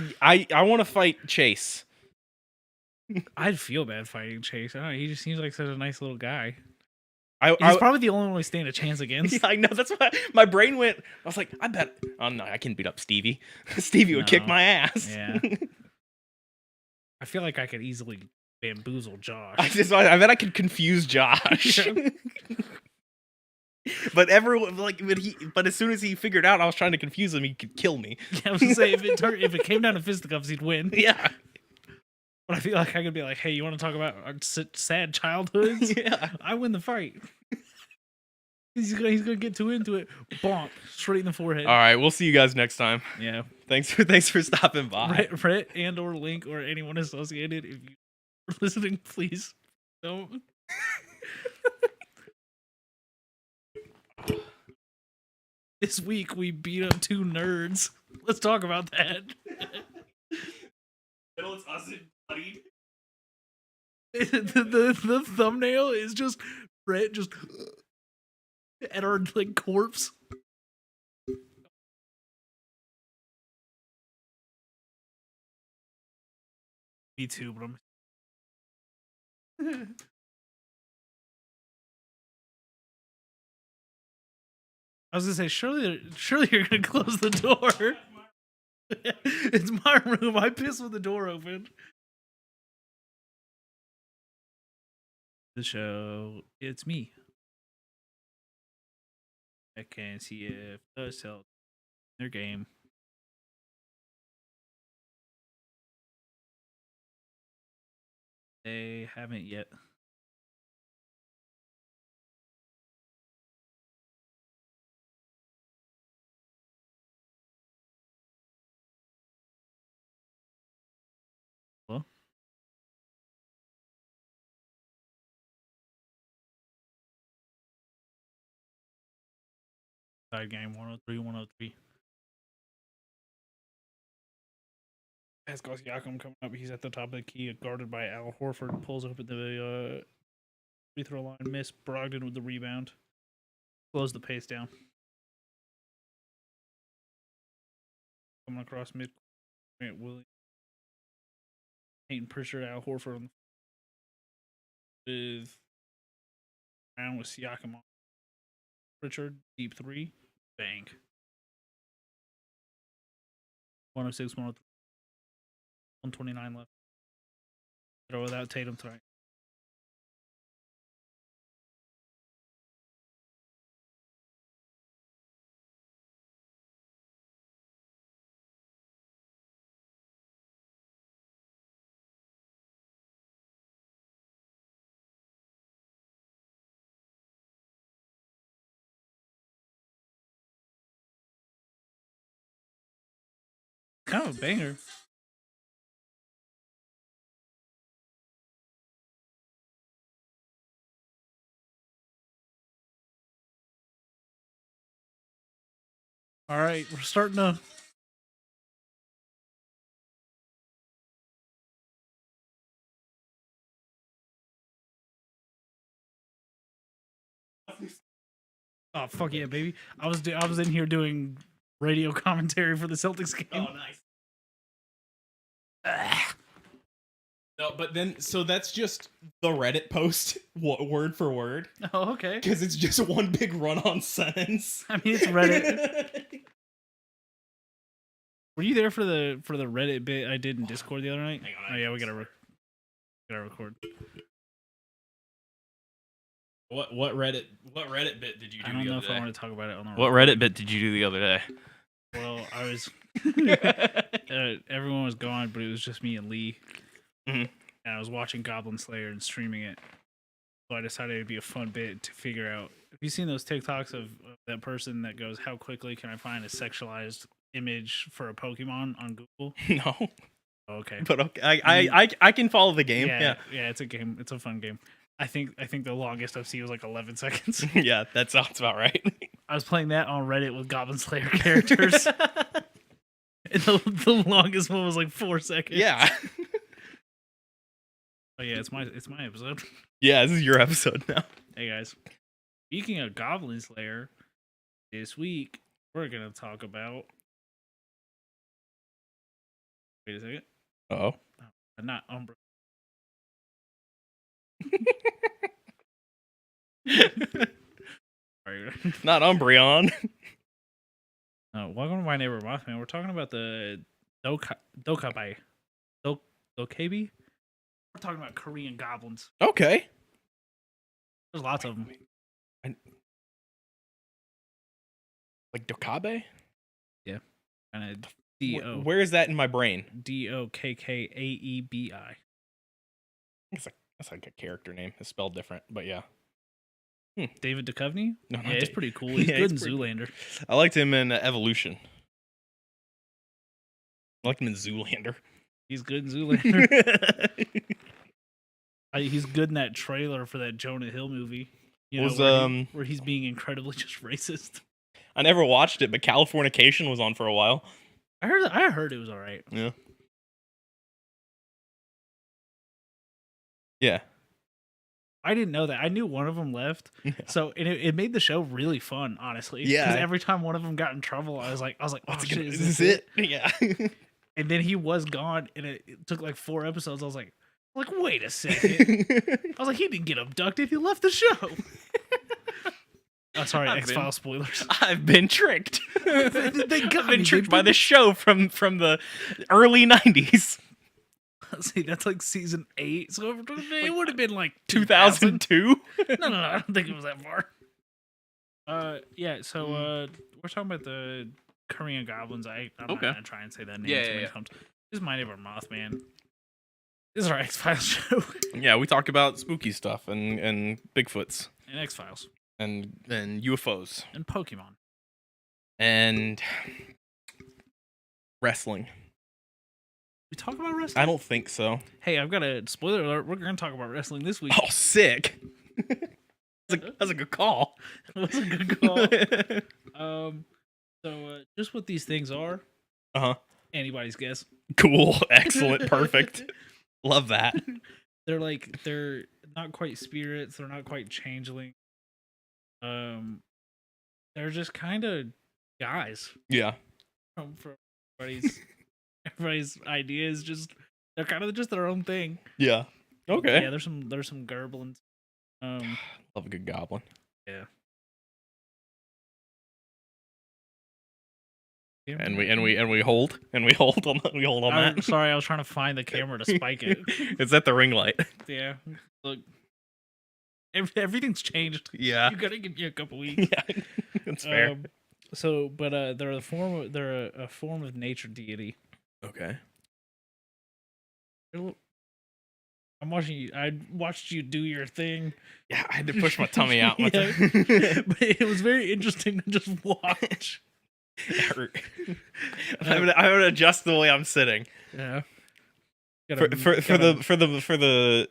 S2: want to fight Chase.
S1: I'd feel bad fighting Chase. I don't know, he just seems like such a nice little guy.
S2: He's
S1: probably the only one we stand a chance against.
S2: Yeah, I know. That's why my brain went. I was like, I bet. Oh no, I can beat up Stevie. Stevie would kick my ass.
S1: Yeah. I feel like I could easily bamboozle Josh.
S2: I bet I could confuse Josh. Yeah. But everyone but as soon as he figured out I was trying to confuse him, he could kill me.
S1: Yeah, I was gonna say if it came down to fisticuffs, he'd win.
S2: Yeah.
S1: But I feel like I could be like, hey, you want to talk about our sad childhoods?
S2: Yeah.
S1: I win the fight. He's gonna get too into it. Bonk, straight in the forehead.
S2: All right, we'll see you guys next time.
S1: Yeah.
S2: Thanks for stopping by.
S1: Rhett and or Link or anyone associated, if you are listening, please don't. This week we beat up 2 nerds. Let's talk about that.
S2: It's us and bloodied.
S1: The thumbnail is just Brett just at our corpse. Me too, but I'm. I was gonna say, surely you're gonna close the door. It's my room. I piss with the door open. The show. It's me. I can see if the sell their game. They haven't yet. Well, side game 103. Pascal Siakam coming up. He's at the top of the key, guarded by Al Horford. Pulls up at the free throw line. Miss Brogdon with the rebound. Slows the pace down. Coming across mid. Grant Williams. Peyton Pritchard, Al Horford on with round with Siakam on. Pritchard, deep 3. Bang. 106, 103. 129 left. Or without Tatum tonight. Kind of a banger. All right, we're starting to. Oh fuck yeah, baby! I was in here doing radio commentary for the Celtics game.
S2: Oh, nice. No, but then so that's just the Reddit post, word for word.
S1: Oh, okay.
S2: Because it's just one big run-on sentence.
S1: I mean, it's Reddit. Were you there for the Reddit bit I did in Discord the other night?
S2: Hang on,
S1: oh yeah, we gotta record.
S2: What Reddit bit did you do?
S1: I don't know if I want to talk about it on the.
S2: What Reddit bit did you do the other day?
S1: Well, I was. Everyone was gone, but it was just me and Lee.
S2: Mm-hmm.
S1: And I was watching Goblin Slayer and streaming it. So I decided it'd be a fun bit to figure out. Have you seen those TikToks of that person that goes, "How quickly can I find a sexualized image for a Pokemon on Google?"
S2: No.
S1: Okay.
S2: But okay, I can follow the game. Yeah,
S1: it's a game. It's a fun game. I think the longest I've seen was like 11 seconds.
S2: Yeah, that sounds about right.
S1: I was playing that on Reddit with Goblin Slayer characters. And the longest one was like 4 seconds.
S2: Yeah.
S1: Oh yeah, it's my episode.
S2: Yeah, this is your episode now.
S1: Hey guys, speaking of Goblin Slayer, this week we're gonna talk about. Wait a second.
S2: Oh,
S1: not Umbra.
S2: Not Umbreon.
S1: Welcome to My Neighbor Mothman. We're talking about the Dokabai. Dokabi? We're talking about Korean goblins.
S2: Okay.
S1: There's lots of them.
S2: Like Dokabe?
S1: Yeah. And D-O.
S2: Where is that in my brain?
S1: Dokkaebi.
S2: That's like a character name. It's spelled different, but yeah.
S1: David Duchovny?
S2: No,
S1: yeah, he's pretty cool. He's good in Zoolander.
S2: I liked him in Evolution. I liked him in Zoolander.
S1: He's good in Zoolander. He's good in that trailer for that Jonah Hill movie. Where he's being incredibly just racist.
S2: I never watched it, but Californication was on for a while.
S1: I heard it was all right.
S2: Yeah. Yeah.
S1: I didn't know that. I knew one of them left, so it made the show really fun, honestly. Yeah. Because every time one of them got in trouble, I was like, oh shit, is this it?
S2: Yeah.
S1: And then he was gone, and it took like 4 episodes. I was like, wait a second. I was like, he didn't get abducted. He left the show. Oh, sorry, X-Files spoilers.
S2: I've been tricked.
S1: I've
S2: been tricked by the show from the early 90s.
S1: See, that's like season 8, so it would have been like
S2: 2002.
S1: No, I don't think it was that far. So we're talking about the Korean goblins. I'm not gonna try and say that name too many times. This is My Neighbor Mothman. This is our X-Files show.
S2: Yeah, we talk about spooky stuff and Bigfoots
S1: and X-Files
S2: and UFOs
S1: and Pokemon
S2: and wrestling.
S1: We talk about wrestling?
S2: I don't think so.
S1: Hey, I've got a spoiler alert. We're going to talk about wrestling this week.
S2: Oh, sick. That's a good call.
S1: That was a good call. So just what these things are. Anybody's guess.
S2: Cool. Excellent. Perfect. Love that.
S1: They're not quite spirits. They're not quite changeling. They're just kind of guys.
S2: Yeah.
S1: From everybody's idea is they're kind of just their own thing.
S2: Yeah. Okay.
S1: Yeah, there's some gerblins.
S2: Love a good goblin.
S1: Yeah.
S2: And we hold on that.
S1: Sorry, I was trying to find the camera to spike it.
S2: Is that the ring light?
S1: Yeah. Look, everything's changed.
S2: Yeah.
S1: You gotta give me a couple weeks.
S2: Yeah, that's fair.
S1: They're a form of nature deity.
S2: Okay.
S1: I'm watching you. I watched you do your thing.
S2: Yeah, I had to push my tummy out.
S1: But it was very interesting to just watch.
S2: I'm gonna adjust the way I'm sitting.
S1: Yeah.
S2: For the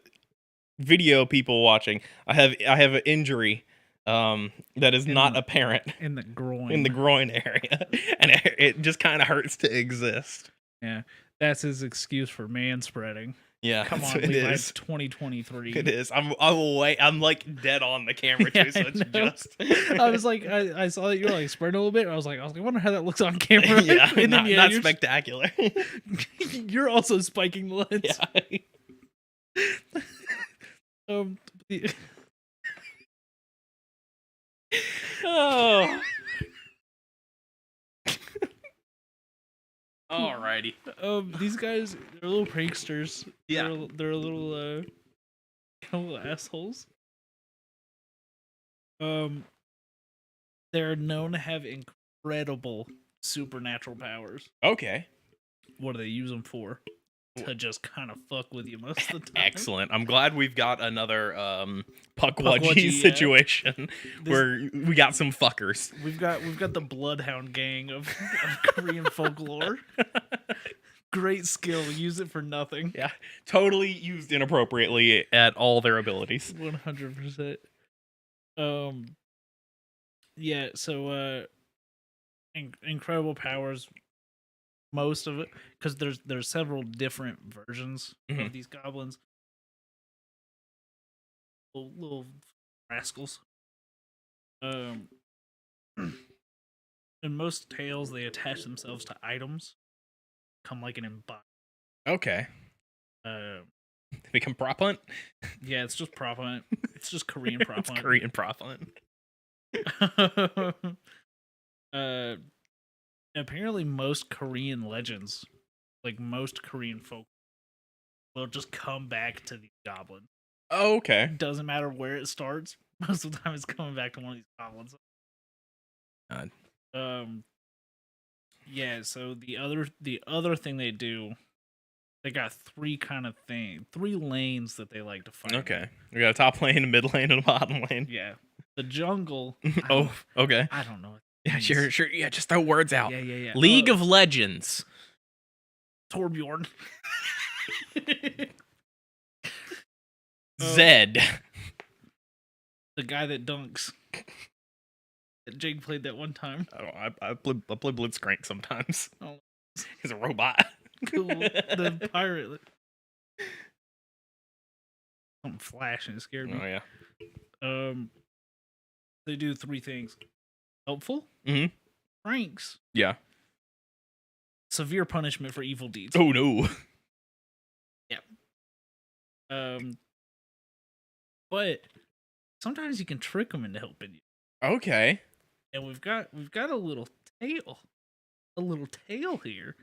S2: video people watching, I have an injury that is not apparent
S1: in the groin
S2: area, and it just kind of hurts to exist.
S1: Yeah, that's his excuse for man spreading.
S2: Yeah,
S1: come on, Levi, it's 2023.
S2: It is. I'm like dead on the camera too, so it's just.
S1: I was like, I saw that you were like spreading a little bit. I was like, I wonder how that looks on camera.
S2: Yeah, and then, not spectacular.
S1: You're also spiking the lens.
S2: Yeah. Oh. Alrighty.
S1: These guys, they're little pranksters.
S2: Yeah.
S1: They're a little assholes. They're known to have incredible supernatural powers.
S2: Okay.
S1: What do they use them for? To just kind of fuck with you most of the time.
S2: Excellent. I'm glad we've got another Pukwudgie situation where we got some fuckers.
S1: We've got the Bloodhound gang of Korean folklore. Great skill. Use it for nothing.
S2: Yeah. Totally used inappropriately at all their abilities.
S1: 100%. Yeah, so incredible powers. Most of it, because there's several different versions of these goblins. Little rascals. In most tales, they attach themselves to items, become like an embodiment.
S2: Okay. Become prop hunt?
S1: Yeah, it's just prop hunt. It's just Korean prop hunt.
S2: Korean prop hunt.
S1: Apparently most Korean legends, like most Korean folk, will just come back to the goblin.
S2: Oh, okay.
S1: Doesn't matter where it starts. Most of the time, it's coming back to one of these goblins.
S2: God.
S1: Yeah. So the other thing they do, they got three lanes that they like to fight.
S2: Okay. We got a top lane, a mid lane, and a bottom lane.
S1: Yeah. The jungle.
S2: Okay.
S1: I don't know.
S2: Yeah, sure. Yeah, just throw words out.
S1: Yeah.
S2: League of Legends.
S1: Torbjorn.
S2: Zed.
S1: The guy that dunks. That Jake played that one time.
S2: I play Blitzcrank sometimes.
S1: Oh.
S2: He's a robot.
S1: Cool. The pirate. Something flashing. It scared me.
S2: Oh, yeah.
S1: They do three things. Helpful. Pranks.
S2: Yeah.
S1: Severe punishment for evil deeds.
S2: Oh no.
S1: Yeah. But sometimes you can trick them into helping you.
S2: Okay.
S1: And we've got a little tale. A little tale here.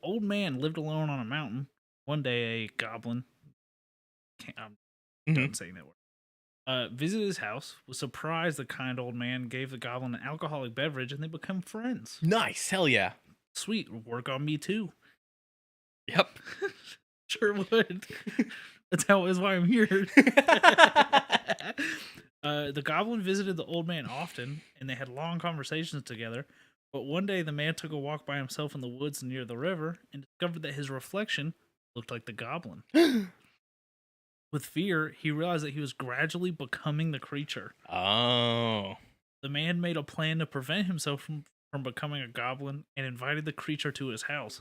S1: Old man lived alone on a mountain. One day a goblin, I'm done saying that word, visited his house, was surprised the kind old man gave the goblin an alcoholic beverage, and they become friends.
S2: Nice. Hell yeah.
S1: Sweet. Work on me too.
S2: Yep.
S1: Sure would. That's why I'm here. The goblin visited the old man often, and they had long conversations together. But one day, the man took a walk by himself in the woods near the river and discovered that his reflection looked like the goblin. With fear, he realized that he was gradually becoming the creature.
S2: Oh.
S1: The man made a plan to prevent himself from becoming a goblin and invited the creature to his house.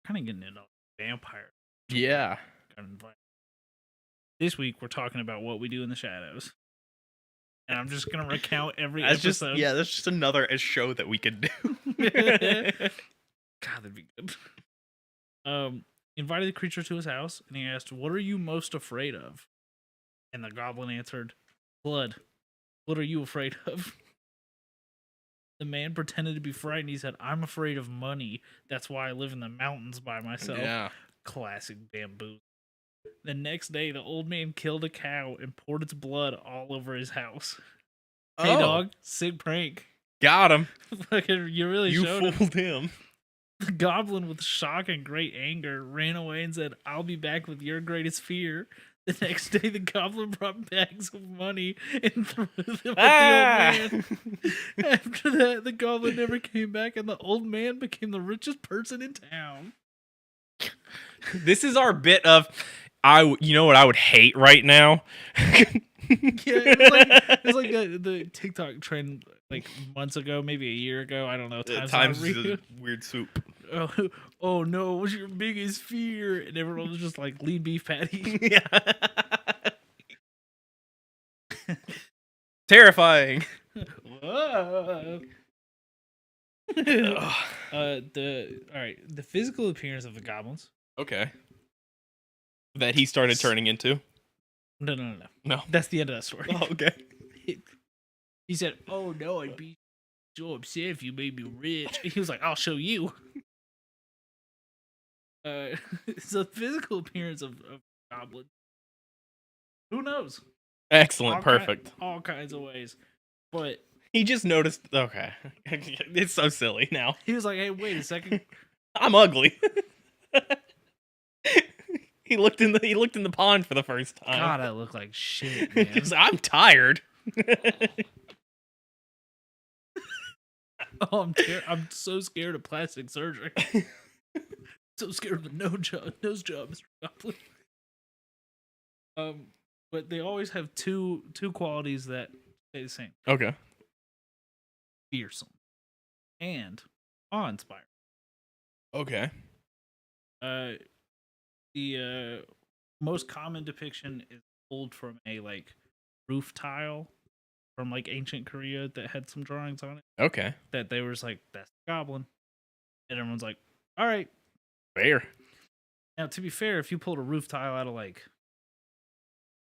S1: Kind of getting into vampire.
S2: Yeah.
S1: This week, we're talking about what we do in the shadows. And I'm just going to recount every episode.
S2: That's just another show that we could do.
S1: God, that'd be good. Invited the creature to his house, and he asked, "What are you most afraid of?" And the goblin answered, "Blood. What are you afraid of?" The man pretended to be frightened. He said, "I'm afraid of money. That's why I live in the mountains by myself."
S2: Yeah.
S1: Classic bamboo. The next day, the old man killed a cow and poured its blood all over his house. Hey, dog, sick prank.
S2: Got him.
S1: Fucking, you really showed
S2: fooled him.
S1: The goblin, with shock and great anger, ran away and said, "I'll be back with your greatest fear." The next day, the goblin brought bags of money and threw them at the old man. After that, the goblin never came back, and the old man became the richest person in town.
S2: This is our bit of, you know what I would hate right now?
S1: It was like the TikTok trend like months ago, maybe a year ago. I don't know.
S2: Times is a weird soup.
S1: Oh no, what's your biggest fear? And everyone was just like, lean beef patty.
S2: Yeah. Terrifying.
S1: Whoa. The physical appearance of the goblins.
S2: Okay. That he started turning into?
S1: No. That's the end of that story.
S2: Oh, okay.
S1: He said, "Oh no, I'd be so upset if you made me rich." He was like, "I'll show you." It's the physical appearance of goblins. Who knows?
S2: Excellent, perfect.
S1: All kinds of ways. But
S2: he just noticed. Okay, it's so silly now.
S1: He was like, "Hey, wait a second,
S2: I'm ugly." He looked in the pond for the first time.
S1: God, I look like shit, man.
S2: I'm tired.
S1: Oh, I'm so scared of plastic surgery. So scared of the nose job, Mr. Goblin. But they always have two qualities that stay the same.
S2: Okay.
S1: Fearsome and awe-inspiring.
S2: Okay.
S1: The most common depiction is pulled from a like roof tile from like ancient Korea that had some drawings on it.
S2: Okay.
S1: That they were just like, "That's the goblin," and everyone's like, "All right,
S2: fair."
S1: Now, to be fair, if you pulled a roof tile out of like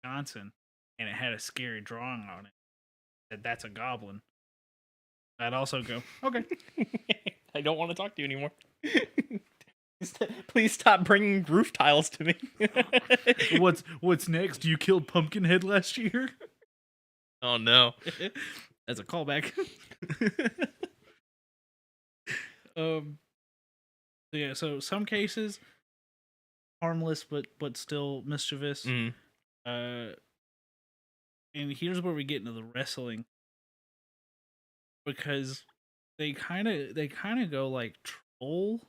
S1: Wisconsin and it had a scary drawing on it, that's a goblin, I'd also go, "Okay."
S2: I don't want to talk to you anymore. Please stop bringing roof tiles to me.
S1: What's next? You killed Pumpkinhead last year?
S2: Oh no.
S1: That's a callback. So some cases harmless but still mischievous.
S2: Mm.
S1: And here's where we get into the wrestling, because they kind of go like troll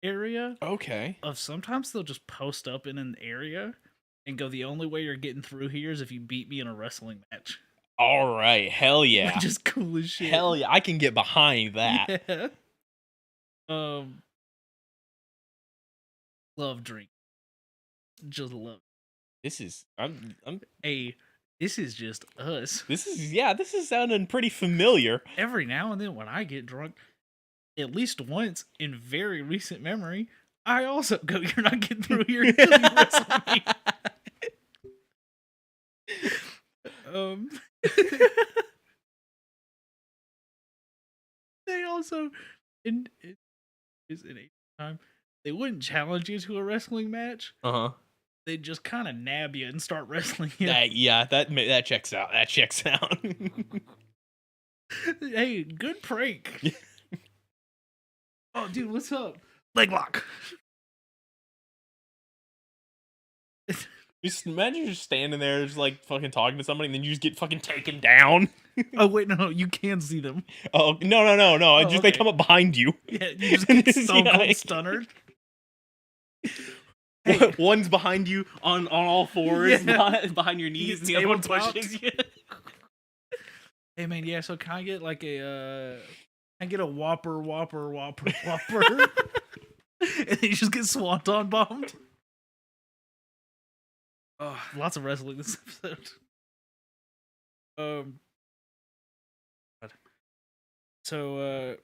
S1: area.
S2: Okay.
S1: Of sometimes they'll just post up in an area and go, "The only way you're getting through here is if you beat me in a wrestling match."
S2: All right, hell yeah.
S1: Just cool as shit.
S2: Hell yeah, I can get behind that.
S1: Yeah. Love drink. Just love.
S2: This is I'm
S1: this is just us.
S2: This is sounding pretty familiar.
S1: Every now and then when I get drunk, at least once in very recent memory, I also go, "You're not getting through here until you wrestle me." They also in time they wouldn't challenge you to a wrestling match. They'd just kind of nab you and start wrestling you.
S2: That checks out. That checks out.
S1: Hey, good prank. Oh, dude, what's up? Leg lock.
S2: Just imagine you're just standing there, just like fucking talking to somebody, and then you just get fucking taken down.
S1: Oh wait, no, you can see them.
S2: Oh no!
S1: Oh,
S2: They come up behind you.
S1: Yeah, you just get so cold stunnered.
S2: Hey. One's behind you on all fours, behind your knees, and the other one pushes you.
S1: Hey man, yeah. So can I get like a Whopper? And then you just get swanton bombed. Oh, lots of wrestling this episode. So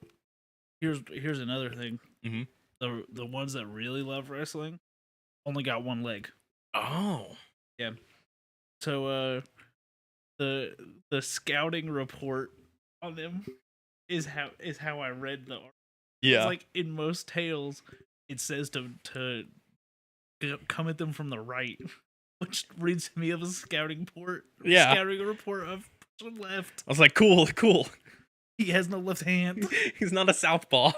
S1: here's another thing.
S2: Mm-hmm.
S1: The ones that really love wrestling only got one leg.
S2: Oh.
S1: Yeah. So the scouting report on them is how I read the article.
S2: Yeah.
S1: It's like in most tales, it says to come at them from the right, which reads to me of a scouting report.
S2: Yeah.
S1: Scouting report of push him left.
S2: I was like, cool.
S1: He has no left hand.
S2: He's not a southpaw.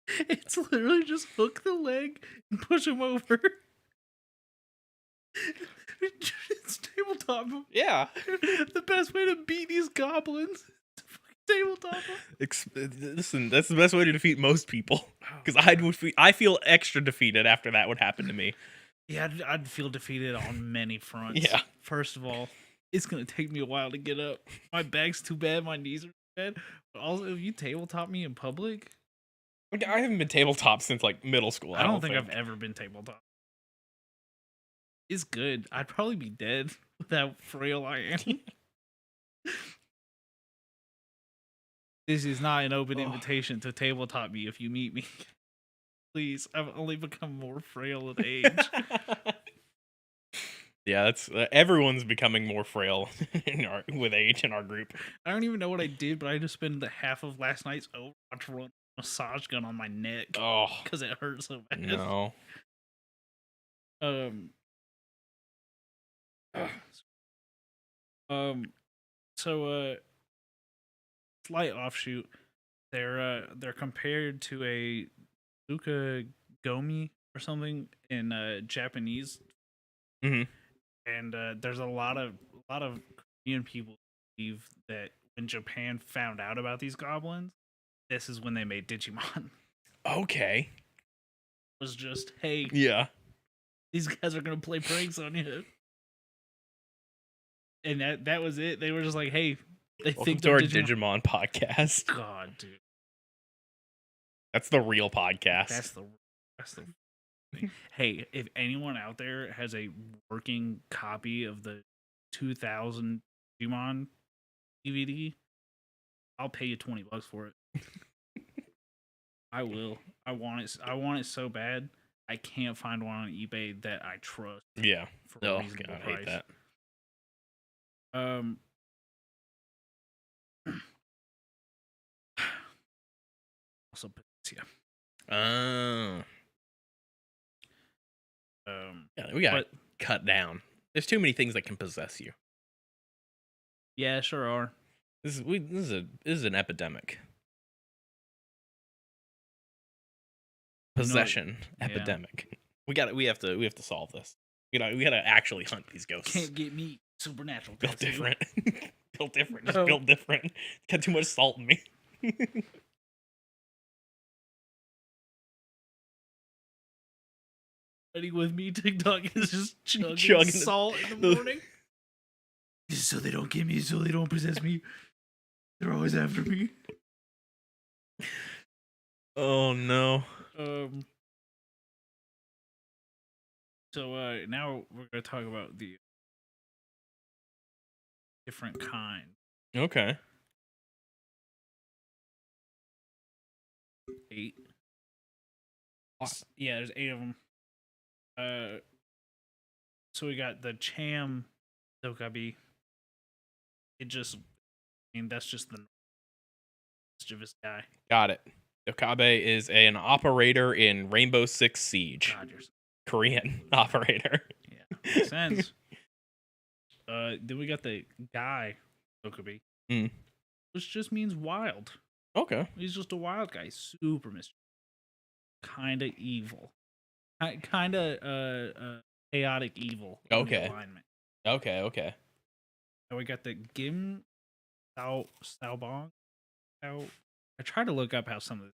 S1: It's literally just hook the leg and push him over. It's tabletop.
S2: Yeah.
S1: The best way to beat these goblins. Tabletop.
S2: Listen, that's the best way to defeat most people. Because I feel extra defeated after that would happen to me.
S1: Yeah, I'd feel defeated on many fronts.
S2: Yeah.
S1: First of all, it's gonna take me a while to get up. My back's too bad. My knees are too bad. But also, if you tabletop me in public,
S2: I haven't been tabletop since like middle school.
S1: I don't think I've ever been tabletop. It's good. I'd probably be dead with how frail I am. This is not an open invitation to tabletop me if you meet me. Please, I've only become more frail with age.
S2: Yeah, that's everyone's becoming more frail with age in our group.
S1: I don't even know what I did, but I just spent the half of last night's Overwatch run massage gun on my neck.
S2: Oh,
S1: because it hurt so bad.
S2: No.
S1: So slight offshoot. They're compared to a Luka Gomi or something in Japanese.
S2: Mm-hmm.
S1: And there's a lot of Korean people believe that when Japan found out about these goblins, this is when they made Digimon.
S2: Okay.
S1: It was just, hey,
S2: yeah,
S1: these guys are gonna play pranks on you. And that was it. They were just like, hey, they
S2: welcome
S1: think
S2: to our
S1: Digimon
S2: podcast.
S1: God, dude.
S2: That's the real podcast.
S1: That's the thing. Hey, if anyone out there has a working copy of the 2000 Digimon DVD, I'll pay you $20 for it. I will. I want it so bad. I can't find one on eBay that I trust.
S2: Yeah.
S1: For a reasonable price.
S2: I hate that.
S1: Also, yeah.
S2: Yeah, we gotta cut down. There's too many things that can possess you.
S1: Yeah, sure are.
S2: This is an epidemic. Possession epidemic. Yeah. We have to solve this. We gotta actually hunt these ghosts.
S1: Can't get me supernatural.
S2: Built different. Built different. Just built different. Got too much salt in me.
S1: With me, TikTok is just chugging salt in the morning. So they don't get me, so they don't possess me. They're always after me.
S2: Oh no.
S1: So now we're gonna talk about the different kind.
S2: Okay.
S1: 8. Yeah, there's 8 of them. So we got the Cham Dokabi. That's just the mischievous guy.
S2: Got it. Dokabe is an operator in Rainbow Six Siege.
S1: God,
S2: Korean operator.
S1: Yeah, makes sense. Then we got the guy Dokabi, which just means wild.
S2: Okay.
S1: He's just a wild guy, super mischievous, kind of evil, kind of chaotic evil.
S2: Okay. Okay.
S1: And we got the Gim Saobong. I tried to look up how some of this.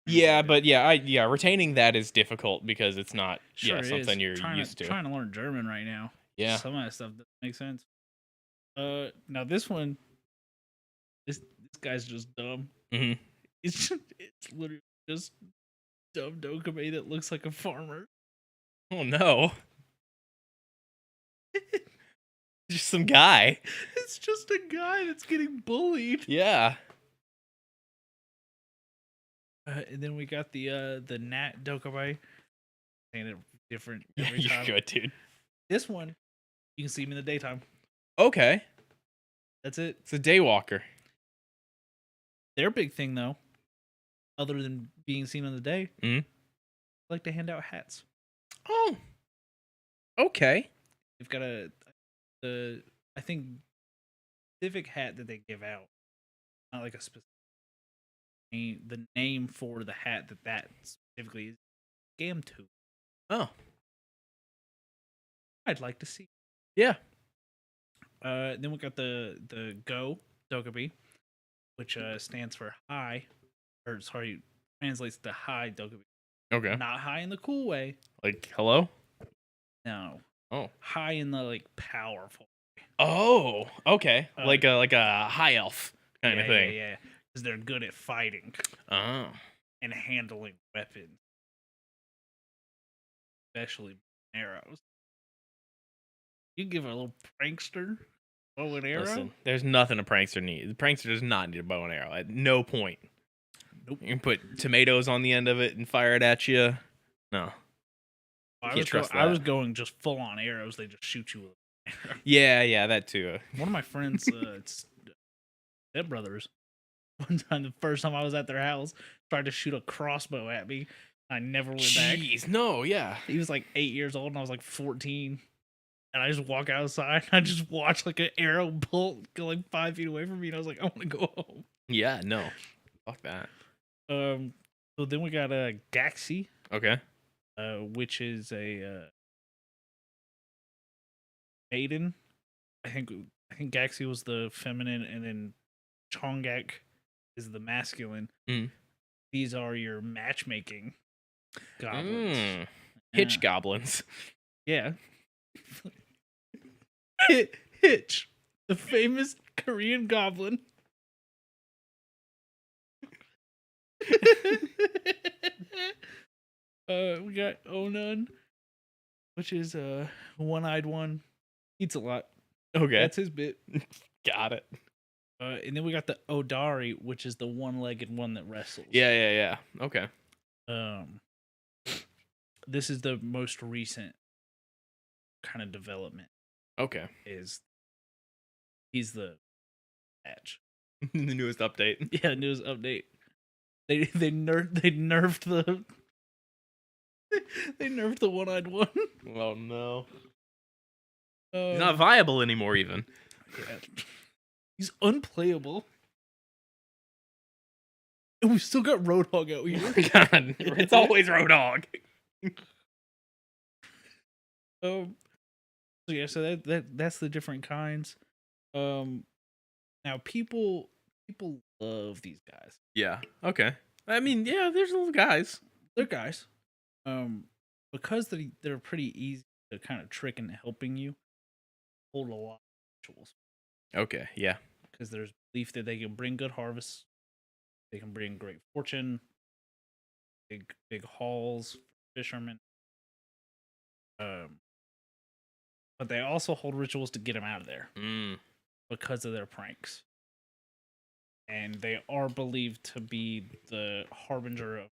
S2: Yeah, but retaining that is difficult because it's not something you're used to.
S1: Trying to learn German right now.
S2: Yeah.
S1: Some of that stuff doesn't make sense. Now this one, this guy's just dumb.
S2: Mm-hmm.
S1: It's literally just dumb Dokame that looks like a farmer.
S2: Oh no. Just some guy.
S1: It's just a guy that's getting bullied.
S2: Yeah.
S1: And then we got the Nat Dokame. Saying it different every
S2: you're
S1: time.
S2: good, dude.
S1: This one, you can see him in the daytime.
S2: Okay.
S1: That's it.
S2: It's a daywalker.
S1: Their big thing, though, other than being seen on the day, like to hand out hats.
S2: Oh, okay.
S1: They've got I think, specific hat that they give out. Not like a specific name. The name for the hat that specifically is Scam Tube.
S2: Oh.
S1: I'd like to see.
S2: Yeah.
S1: Then we got the Go Dokkaebi, which stands for high, or sorry, translates to high Dokkaebi.
S2: Okay.
S1: Not high in the cool way.
S2: Like hello?
S1: No.
S2: Oh.
S1: High in the like powerful.
S2: Oh, okay. Like a high elf kind of thing.
S1: Yeah. Because they're good at fighting.
S2: Oh.
S1: And handling weapons, especially arrows. You give a little prankster bow and arrow.
S2: Listen, there's nothing a prankster needs. The prankster does not need a bow and arrow at no point.
S1: Nope.
S2: You can put tomatoes on the end of it and fire it at you. No.
S1: I was going just full on arrows. They just shoot you with an arrow.
S2: Yeah, that too.
S1: One of my friends, stepbrothers, one time, the first time I was at their house, tried to shoot a crossbow at me. I never went back.
S2: Jeez, no, yeah.
S1: He was like 8 years old and I was like 14. And I just walk outside and I just watch like an arrow bolt go like 5 feet away from me. And I was like, I want to go home.
S2: Yeah, no. Fuck that.
S1: So then we got a Gaxi.
S2: Okay.
S1: Which is a maiden. I think Gaxi was the feminine, and then Chongak is the masculine. These are your matchmaking goblins.
S2: Hitch goblins.
S1: Yeah. Hitch, the famous Korean goblin. We got Onan, which is a one-eyed one. Eats a lot.
S2: Okay.
S1: That's his bit.
S2: Got it.
S1: And then we got the Odari, which is the one-legged one that wrestles.
S2: Yeah. Okay.
S1: This is the most recent kind of development.
S2: Okay.
S1: He's the patch.
S2: The newest update.
S1: Yeah, newest update. They nerfed the they nerfed the one-eyed one.
S2: Oh no. He's not viable anymore even.
S1: Yeah. He's unplayable. And we've still got Roadhog out here.
S2: God, it's always Roadhog.
S1: So yeah, so that's the different kinds. Now people love these guys.
S2: Yeah. Okay. I mean, yeah, there's little guys.
S1: They're guys. Because they're pretty easy to kind of trick into helping you. Hold a lot of rituals.
S2: Okay. Yeah.
S1: Because there's belief that they can bring good harvests. They can bring great fortune. Big hauls for fishermen. But they also hold rituals to get them out of there because of their pranks. And they are believed to be the harbinger of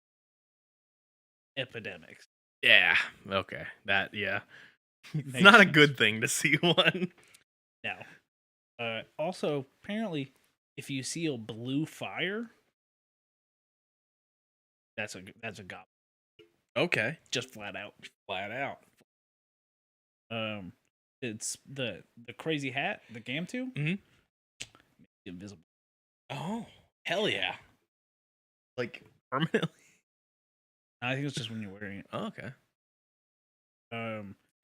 S1: epidemics.
S2: Yeah. Okay. That, yeah. It's not a good thing to see one.
S1: No. Also, apparently, if you see a blue fire, that's a goblin.
S2: Okay.
S1: Just flat out. It's the crazy hat, the Gamtu. Invisible.
S2: Oh, hell yeah! Like permanently.
S1: I think it's just when you're wearing it.
S2: Oh, okay.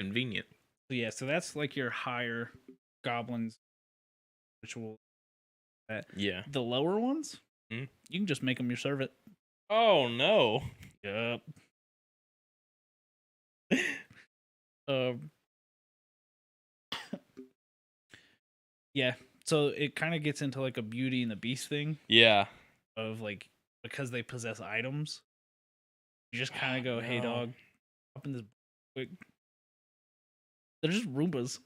S2: Convenient.
S1: So yeah, so that's like your higher goblins ritual.
S2: Yeah.
S1: The lower ones, you can just make them your servant.
S2: Oh no.
S1: Yup. Yeah, so it kind of gets into like a Beauty and the Beast thing.
S2: Yeah.
S1: Of like, because they possess items, you just kind of go, "Hey, dog, up in this quick." They're just Roombas.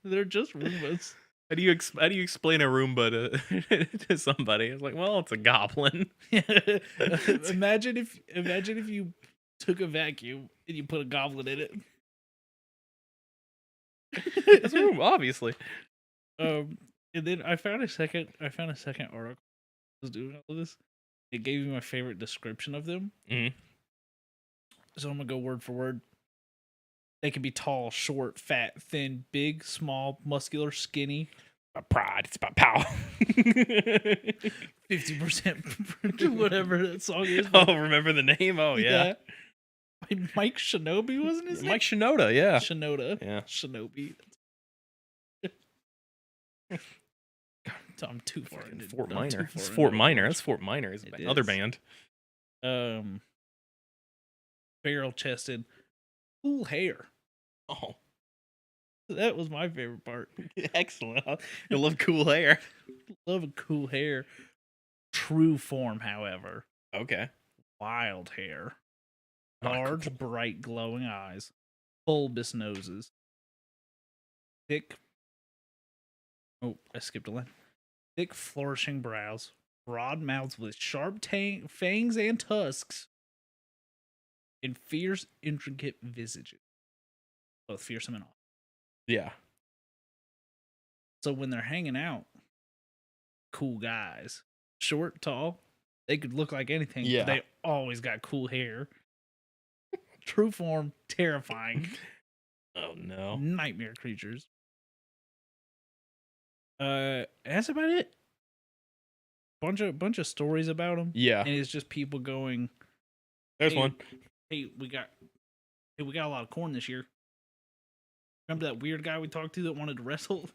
S1: They're just Roombas.
S2: How do you explain a Roomba to somebody? It's like, well, it's a goblin.
S1: Imagine if you took a vacuum and you put a goblin in it.
S2: That's room, obviously.
S1: And then I found a second article I was doing all of this. It gave me my favorite description of them.
S2: Mm-hmm.
S1: So I'm gonna go word for word. They can be tall, short, fat, thin, big, small, muscular, skinny.
S2: About pride. It's about power.
S1: 50% whatever that song is.
S2: Oh, remember the name? Oh, yeah.
S1: Mike Shinobi, wasn't his name?
S2: Mike Shinoda, yeah.
S1: Shinoda.
S2: Yeah.
S1: Shinobi. I'm too far into
S2: Fort Minor.
S1: It's
S2: Fort Minor. That's Fort Minor. It's another
S1: is.
S2: band.
S1: Barrel chested, cool hair.
S2: Oh.
S1: That was my favorite part.
S2: Excellent. I love cool hair.
S1: Love cool hair. True form, however.
S2: Okay.
S1: Wild hair.
S2: Not
S1: Large,
S2: cool.
S1: bright, glowing eyes. Bulbous noses. Thick. Oh, I skipped a line. Thick, flourishing brows. Broad mouths with sharp fangs and tusks. And fierce, intricate visages. Both fearsome and awesome.
S2: Yeah.
S1: So when they're hanging out, cool guys. Short, tall. They could look like anything.
S2: Yeah.
S1: But they always got cool hair. True form, terrifying.
S2: Oh, no.
S1: Nightmare creatures. That's about it. Bunch of stories about them.
S2: Yeah.
S1: And it's just people going,
S2: There's one.
S1: Hey, we got a lot of corn this year. Remember that weird guy we talked to that wanted to wrestle?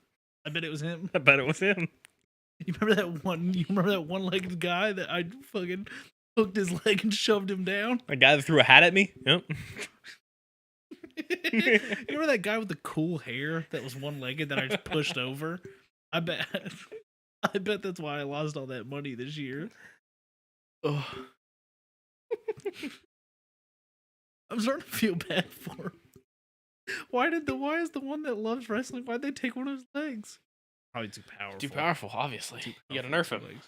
S1: I bet it was him.
S2: I bet it was him.
S1: You remember that one-legged guy that I fucking hooked his leg and shoved him down?
S2: A guy that threw a hat at me? Yep.
S1: You remember that guy with the cool hair that was one-legged that I just pushed over? I bet that's why I lost all that money this year.
S2: Oh.
S1: I'm starting to feel bad for him. Why is the one that loves wrestling, why'd they take one of his legs? Probably too powerful.
S2: Too powerful, obviously. You gotta nerf him.
S1: Legs.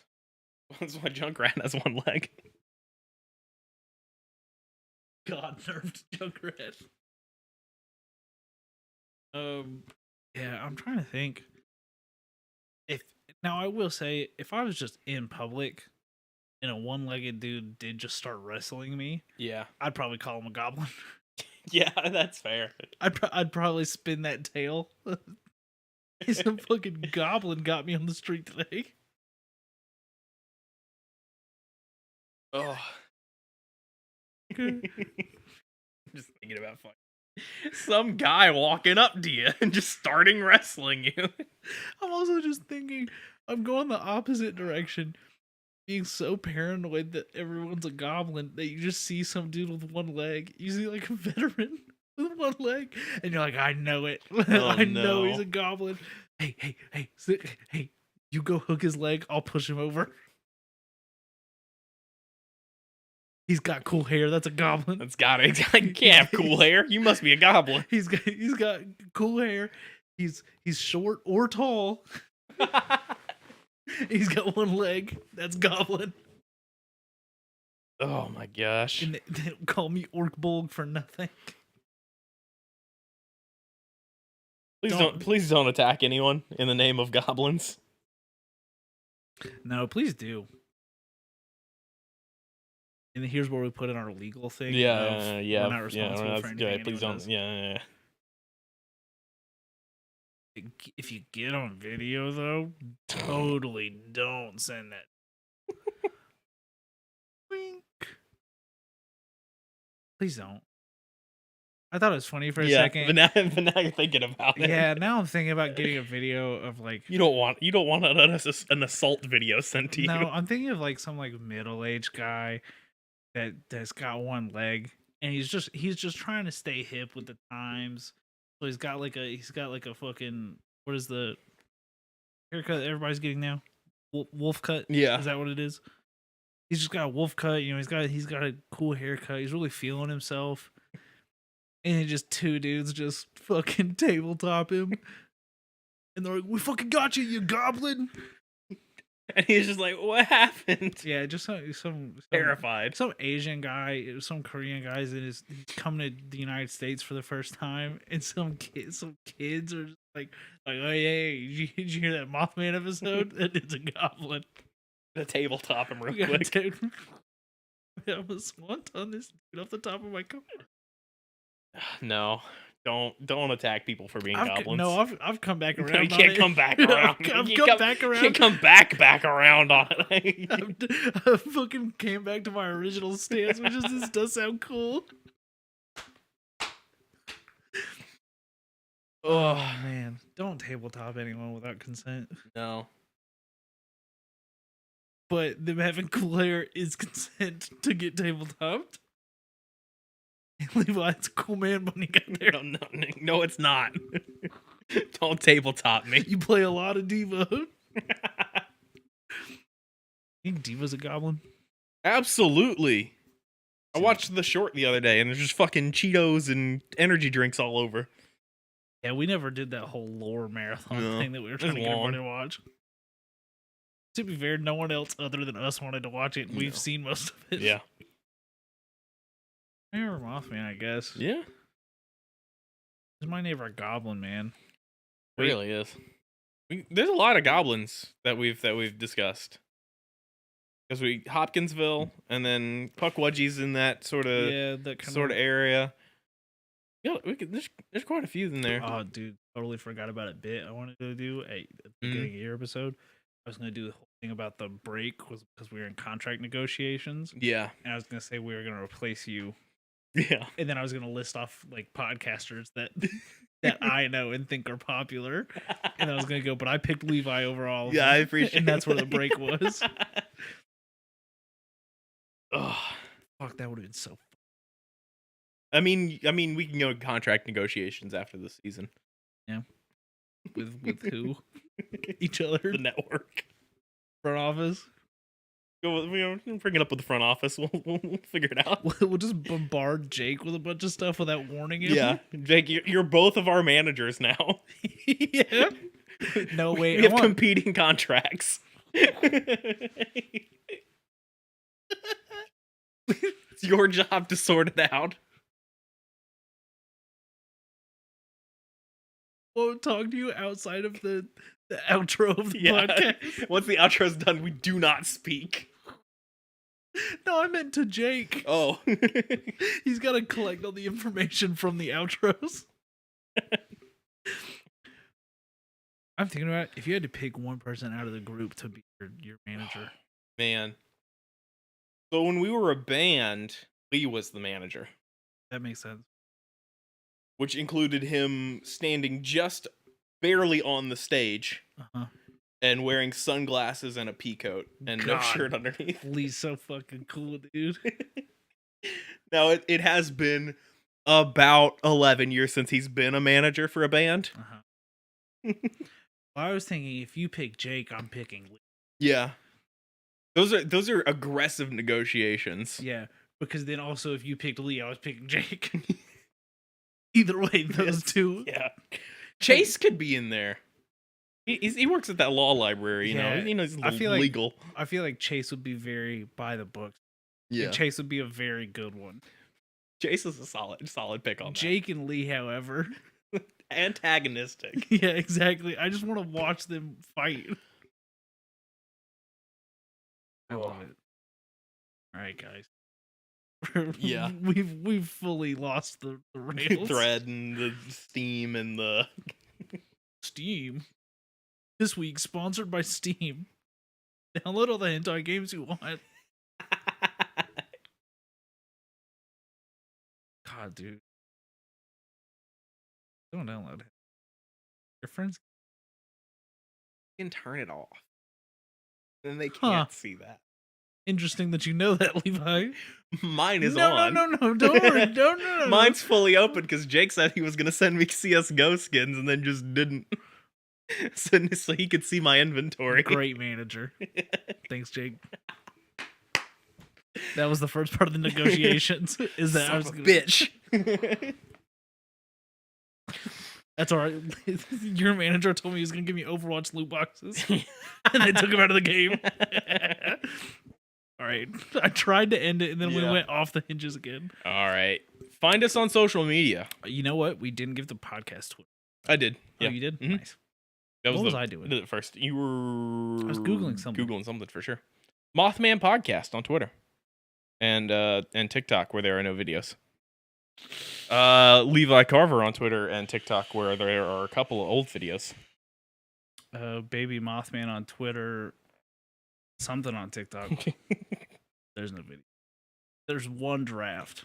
S2: That's why Junkrat has one leg.
S1: God nerfed Junkrat. Yeah, I'm trying to think. Now I will say, if I was just in public and a one-legged dude did just start wrestling me,
S2: Yeah.
S1: I'd probably call him a goblin.
S2: Yeah, that's fair.
S1: I'd probably spin that tail. Some fucking goblin got me on the street today.
S2: Oh. Just thinking about fun. Some guy walking up to you and just starting wrestling you.
S1: I'm also just thinking, I'm going the opposite direction. Being so paranoid that everyone's a goblin that you just see some dude with one leg. You see like a veteran with one leg, and you're like, I know it.
S2: Oh,
S1: I know
S2: no.
S1: he's a goblin. Hey, you go hook his leg. I'll push him over. He's got cool hair. That's a goblin.
S2: That's got it. You can't have cool hair. You must be a goblin.
S1: He's got cool hair. He's short or tall. He's got one leg. That's goblin.
S2: Oh my gosh.
S1: And they don't call me Orc Bulg for nothing.
S2: Please don't attack anyone in the name of goblins.
S1: No, please do. And here's where we put in our legal thing.
S2: Yeah.
S1: We're not responsible for anything.
S2: Please don't. Yeah.
S1: If you get on video, though, totally don't send that. Wink. Please don't. I thought it was funny for a second.
S2: But now you're thinking about it.
S1: Yeah, now I'm thinking about getting a video of like
S2: you don't want an assault video sent to you.
S1: No, I'm thinking of like some like middle-aged guy that's got one leg, and he's just trying to stay hip with the times. So he's got like a fucking, what is the haircut everybody's getting now? Wolf cut?
S2: Yeah.
S1: Is that what it is? He's just got a wolf cut, you know, he's got a cool haircut. He's really feeling himself. And just two dudes just fucking tabletop him. And they're like, we fucking got you, you goblin.
S2: And he's just like, what happened?
S1: Yeah, just some
S2: terrified.
S1: Some Asian guy, some Korean guys that he's coming to the United States for the first time, and some kids are just like, oh yeah, did you hear that Mothman episode? It's a goblin.
S2: The tabletop him real quick.
S1: I almost swanton this dude off the top of my car.
S2: No. Don't attack people for being goblins.
S1: No, I've come back around.
S2: You can't come back around.
S1: I've come back around.
S2: You can't come back around on it.
S1: I fucking came back to my original stance, which is this does sound cool. Oh man, don't tabletop anyone without consent.
S2: No.
S1: But them having cool hair is consent to get tabletopped. Levi, it's a cool man bun you got there.
S2: No, it's not. Don't tabletop me.
S1: You play a lot of Diva. Think Diva's a goblin?
S2: Absolutely. I watched The Short the other day, and there's just fucking Cheetos and energy drinks all over.
S1: Yeah, we never did that whole lore marathon thing that we were trying to get everybody to watch. To be fair, no one else other than us wanted to watch it, and we've seen most of it.
S2: Yeah.
S1: Neighbor Mothman, I guess.
S2: Yeah.
S1: Is my neighbor a goblin, man?
S2: It really is. There's a lot of goblins that we've discussed. Because Hopkinsville and then Puckwudgie's in that sort of area. Yeah, there's quite a few in there.
S1: Oh, dude, totally forgot about a bit I wanted to do at the beginning of the year episode. I was going to do the whole thing about the break was because we were in contract negotiations.
S2: Yeah.
S1: And I was going to say we were going to replace you.
S2: Yeah.
S1: And then I was going to list off like podcasters that I know and think are popular. And I was going to go, but I picked Levi over all of them.
S2: I appreciate it.
S1: And that's where the break was.
S2: Oh,
S1: fuck, that would have been so fun.
S2: I mean, we can go contract negotiations after the season.
S1: Yeah. With who? Each other?
S2: The network.
S1: Front office?
S2: Bring it up with the front office. We'll figure it out.
S1: We'll just bombard Jake with a bunch of stuff without warning him.
S2: Yeah, Jake, you're both of our managers now.
S1: Yeah. No, wait.
S2: We have competing contracts. It's your job to sort it out.
S1: Won't talk to you outside of the outro of the podcast.
S2: Once the outro's done, we do not speak.
S1: No, I meant to Jake.
S2: Oh.
S1: He's got to collect all the information from the outros. I'm thinking about if you had to pick one person out of the group to be your manager.
S2: Man. So when we were a band, Lee was the manager.
S1: That makes sense.
S2: Which included him standing just barely on the stage and wearing sunglasses and a pea coat and no shirt underneath.
S1: Lee's so fucking cool, dude.
S2: Now, it has been about 11 years since he's been a manager for a band.
S1: Well, I was thinking if you pick Jake, I'm picking Lee.
S2: Yeah. Those are aggressive negotiations.
S1: Yeah, because then also if you picked Lee, I was picking Jake. Either way, those two.
S2: Yeah. Chase could be in there. He works at that law library, you know. He's legal.
S1: I feel like Chase would be very by the books.
S2: Yeah.
S1: And Chase would be a very good one.
S2: Chase is a solid pick on that.
S1: Jake and Lee, however,
S2: antagonistic.
S1: Yeah, exactly. I just want to watch them fight. I love it. All right, guys.
S2: Yeah,
S1: we've fully lost the rails.
S2: Thread and the Steam and the
S1: Steam. This week sponsored by Steam. Download all the hentai games you want. God, dude, don't download it. Your friends
S2: can turn it off, and they can't see that.
S1: Interesting that you know that, Levi.
S2: Mine is on.
S1: No, don't worry. No.
S2: Mine's fully open because Jake said he was going to send me CSGO skins and then just didn't. So he could see my inventory.
S1: Great manager. Thanks, Jake. That was the first part of the negotiations. Is that I was
S2: bitch.
S1: That's all right. Your manager told me he was gonna give me Overwatch loot boxes, and they took him out of the game. All right, I tried to end it, and then we went off the hinges again.
S2: All right, find us on social media.
S1: You know what? We didn't give the podcast Twitter.
S2: I did.
S1: Oh, you did?
S2: Mm-hmm.
S1: Nice.
S2: What
S1: was I doing?
S2: I did it first. You were.
S1: I was googling something.
S2: Googling something for sure. Mothman podcast on Twitter, and TikTok where there are no videos. Levi Carver on Twitter and TikTok where there are a couple of old videos.
S1: Baby Mothman on Twitter. Something on TikTok. There's no video. There's one draft.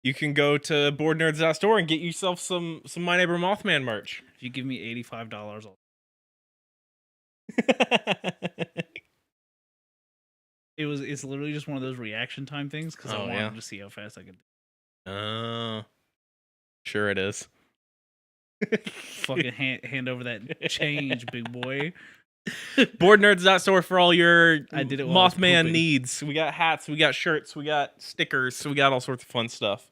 S2: You can go to boardnerds.store and get yourself some My Neighbor Mothman merch.
S1: If you give me $85, I'll. It's literally just one of those reaction time things because I wanted to see how fast I could.
S2: Sure it is.
S1: Fucking hand over that change, big boy.
S2: Boardnerds.store for all your
S1: Mothman
S2: needs. We got hats, we got shirts, we got stickers, we got all sorts of fun stuff.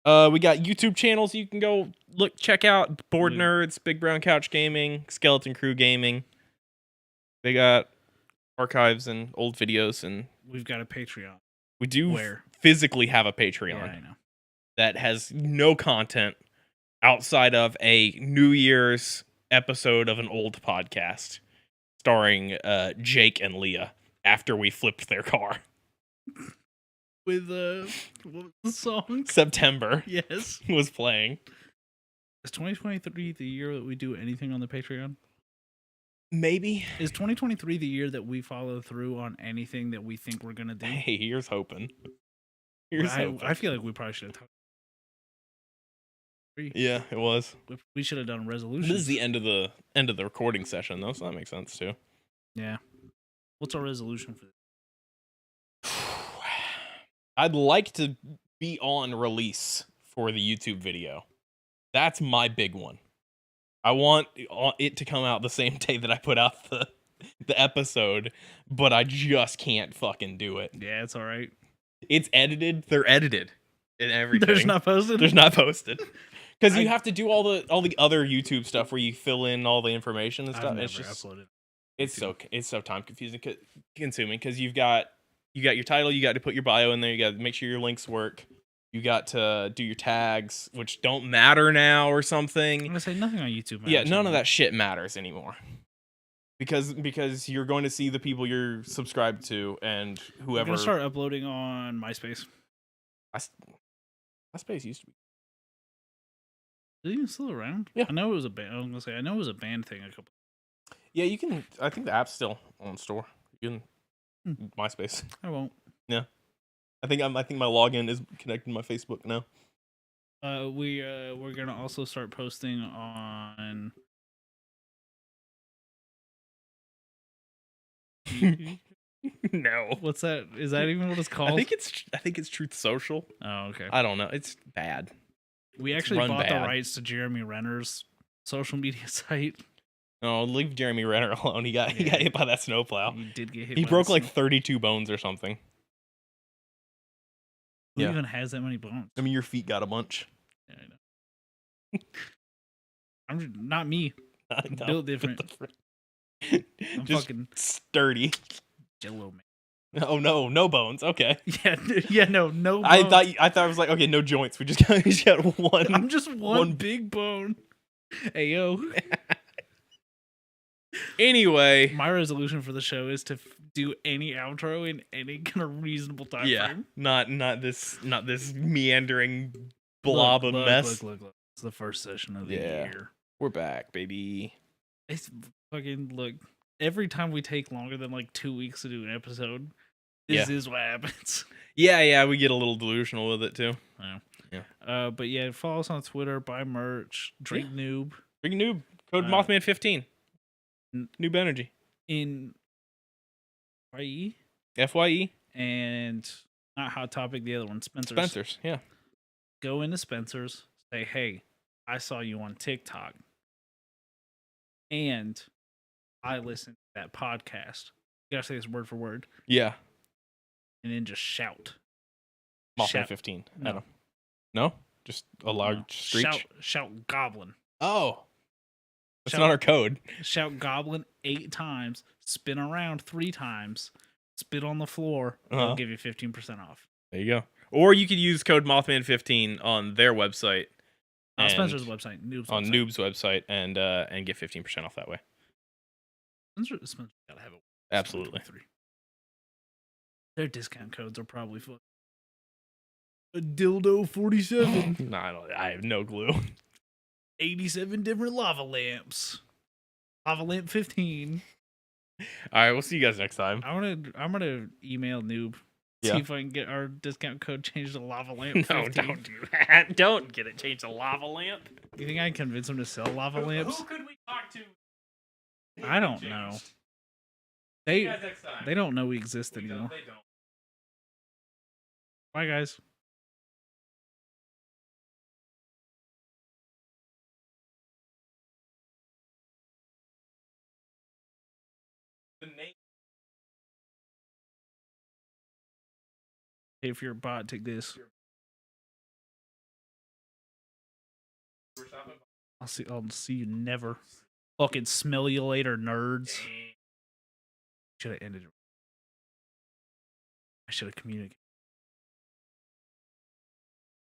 S2: We got YouTube channels you can go check out. Board Nerds, Big Brown Couch Gaming, Skeleton Crew Gaming. They got archives and old videos, and
S1: we've got a Patreon.
S2: We do physically have a Patreon.
S1: Yeah, I know.
S2: That has no content outside of a New Year's episode of an old podcast starring Jake and Leah after we flipped their car.
S1: With what was the song?
S2: September.
S1: Yes.
S2: Was playing.
S1: Is 2023 the year that we do anything on the Patreon?
S2: Maybe.
S1: Is 2023 the year that we follow through on anything that we think we're gonna do?
S2: Hey, here's hoping.
S1: I feel like we probably should have talked.
S2: Yeah, it was.
S1: We should have done resolutions.
S2: This is the end of the recording session, though, so that makes sense too.
S1: Yeah. What's our resolution for this?
S2: I'd like to be on release for the YouTube video. That's my big one. I want it to come out the same day that I put out the episode, but I just can't fucking do it.
S1: Yeah, it's all right.
S2: It's edited. They're edited and everything.
S1: There's not posted.
S2: There's not posted. Because you have to do all the other YouTube stuff where you fill in all the information and stuff. It's just
S1: uploaded.
S2: It's so time consuming because you got your title, you got to put your bio in there, you got to make sure your links work. You got to do your tags, which don't matter now or something.
S1: I'm gonna say nothing on YouTube matters.
S2: Yeah, none of that shit matters anymore. Because you're going to see the people you're subscribed to and whoever.
S1: We're gonna start uploading on MySpace.
S2: MySpace used to be.
S1: Is it even still around?
S2: Yeah.
S1: I know it was a band. I was gonna say I know it was a band thing a couple.
S2: Yeah, you can. I think the app's still on store. You can MySpace.
S1: I won't.
S2: Yeah, I think my login is connected to my Facebook now.
S1: We're gonna also start posting on.
S2: No.
S1: What's that? Is that even what it's called?
S2: I think it's Truth Social.
S1: Oh, okay.
S2: I don't know. It's bad.
S1: We actually bought the rights to Jeremy Renner's social media site.
S2: No, leave Jeremy Renner alone. He got hit by that snowplow.
S1: He did get hit.
S2: He broke like 32 bones or something.
S1: Who even has that many bones?
S2: I mean, your feet got a bunch.
S1: Yeah, I know. I'm not me. I'm built different. I'm
S2: just
S1: fucking
S2: sturdy.
S1: Jello man.
S2: Oh no bones. Okay.
S1: Yeah, no bones.
S2: I thought I was like, okay, no joints. We just got one.
S1: I'm just one big bone. Hey yo.
S2: Anyway,
S1: my resolution for the show is to do any outro in any kind of reasonable time frame.
S2: Not this meandering blob of mess.
S1: Look. It's the first session of the year.
S2: We're back, baby.
S1: It's fucking look. Every time we take longer than like 2 weeks to do an episode, this is what happens. Yeah,
S2: we get a little delusional with it too.
S1: Yeah. But yeah, follow us on Twitter, buy merch, drink noob.
S2: Drink noob. Code Mothman 15. Noob energy.
S1: In FYE.
S2: FYE.
S1: And not Hot Topic, the other one, Spencer's.
S2: Spencer's, yeah.
S1: Go into Spencer's, say, hey, I saw you on TikTok. And I listened to that podcast. You gotta say this word for word.
S2: Yeah.
S1: And then just shout.
S2: Mothman 15. No? Just a large screech?
S1: Shout goblin.
S2: Oh. That's not our code.
S1: Shout goblin 8 times, spin around 3 times, spit on the floor, they'll give you 15% off.
S2: There you go. Or you could use code Mothman15 on their website.
S1: On Spencer's website,
S2: Noob's website, and get 15% off that way.
S1: Spencer's gotta have it.
S2: Absolutely.
S1: Their discount codes are probably fun. A dildo 47.
S2: No, I have no clue.
S1: 87 different lava lamps. Lava lamp 15.
S2: All right, we'll see you guys next time.
S1: I'm gonna email Noob. See if I can get our discount code changed to lava lamp. 15.
S2: No, don't do that. Don't get it changed to lava lamp.
S1: You think I can convince him to sell lava lamps?
S2: Who could we talk to?
S1: I don't know. They don't know we exist anymore.
S2: They don't.
S1: Bye, guys.
S2: The name.
S1: Hey, if you're a bot, take this. I'll see you never. Fucking smell you later, nerds. Should have ended it. I should have communicated.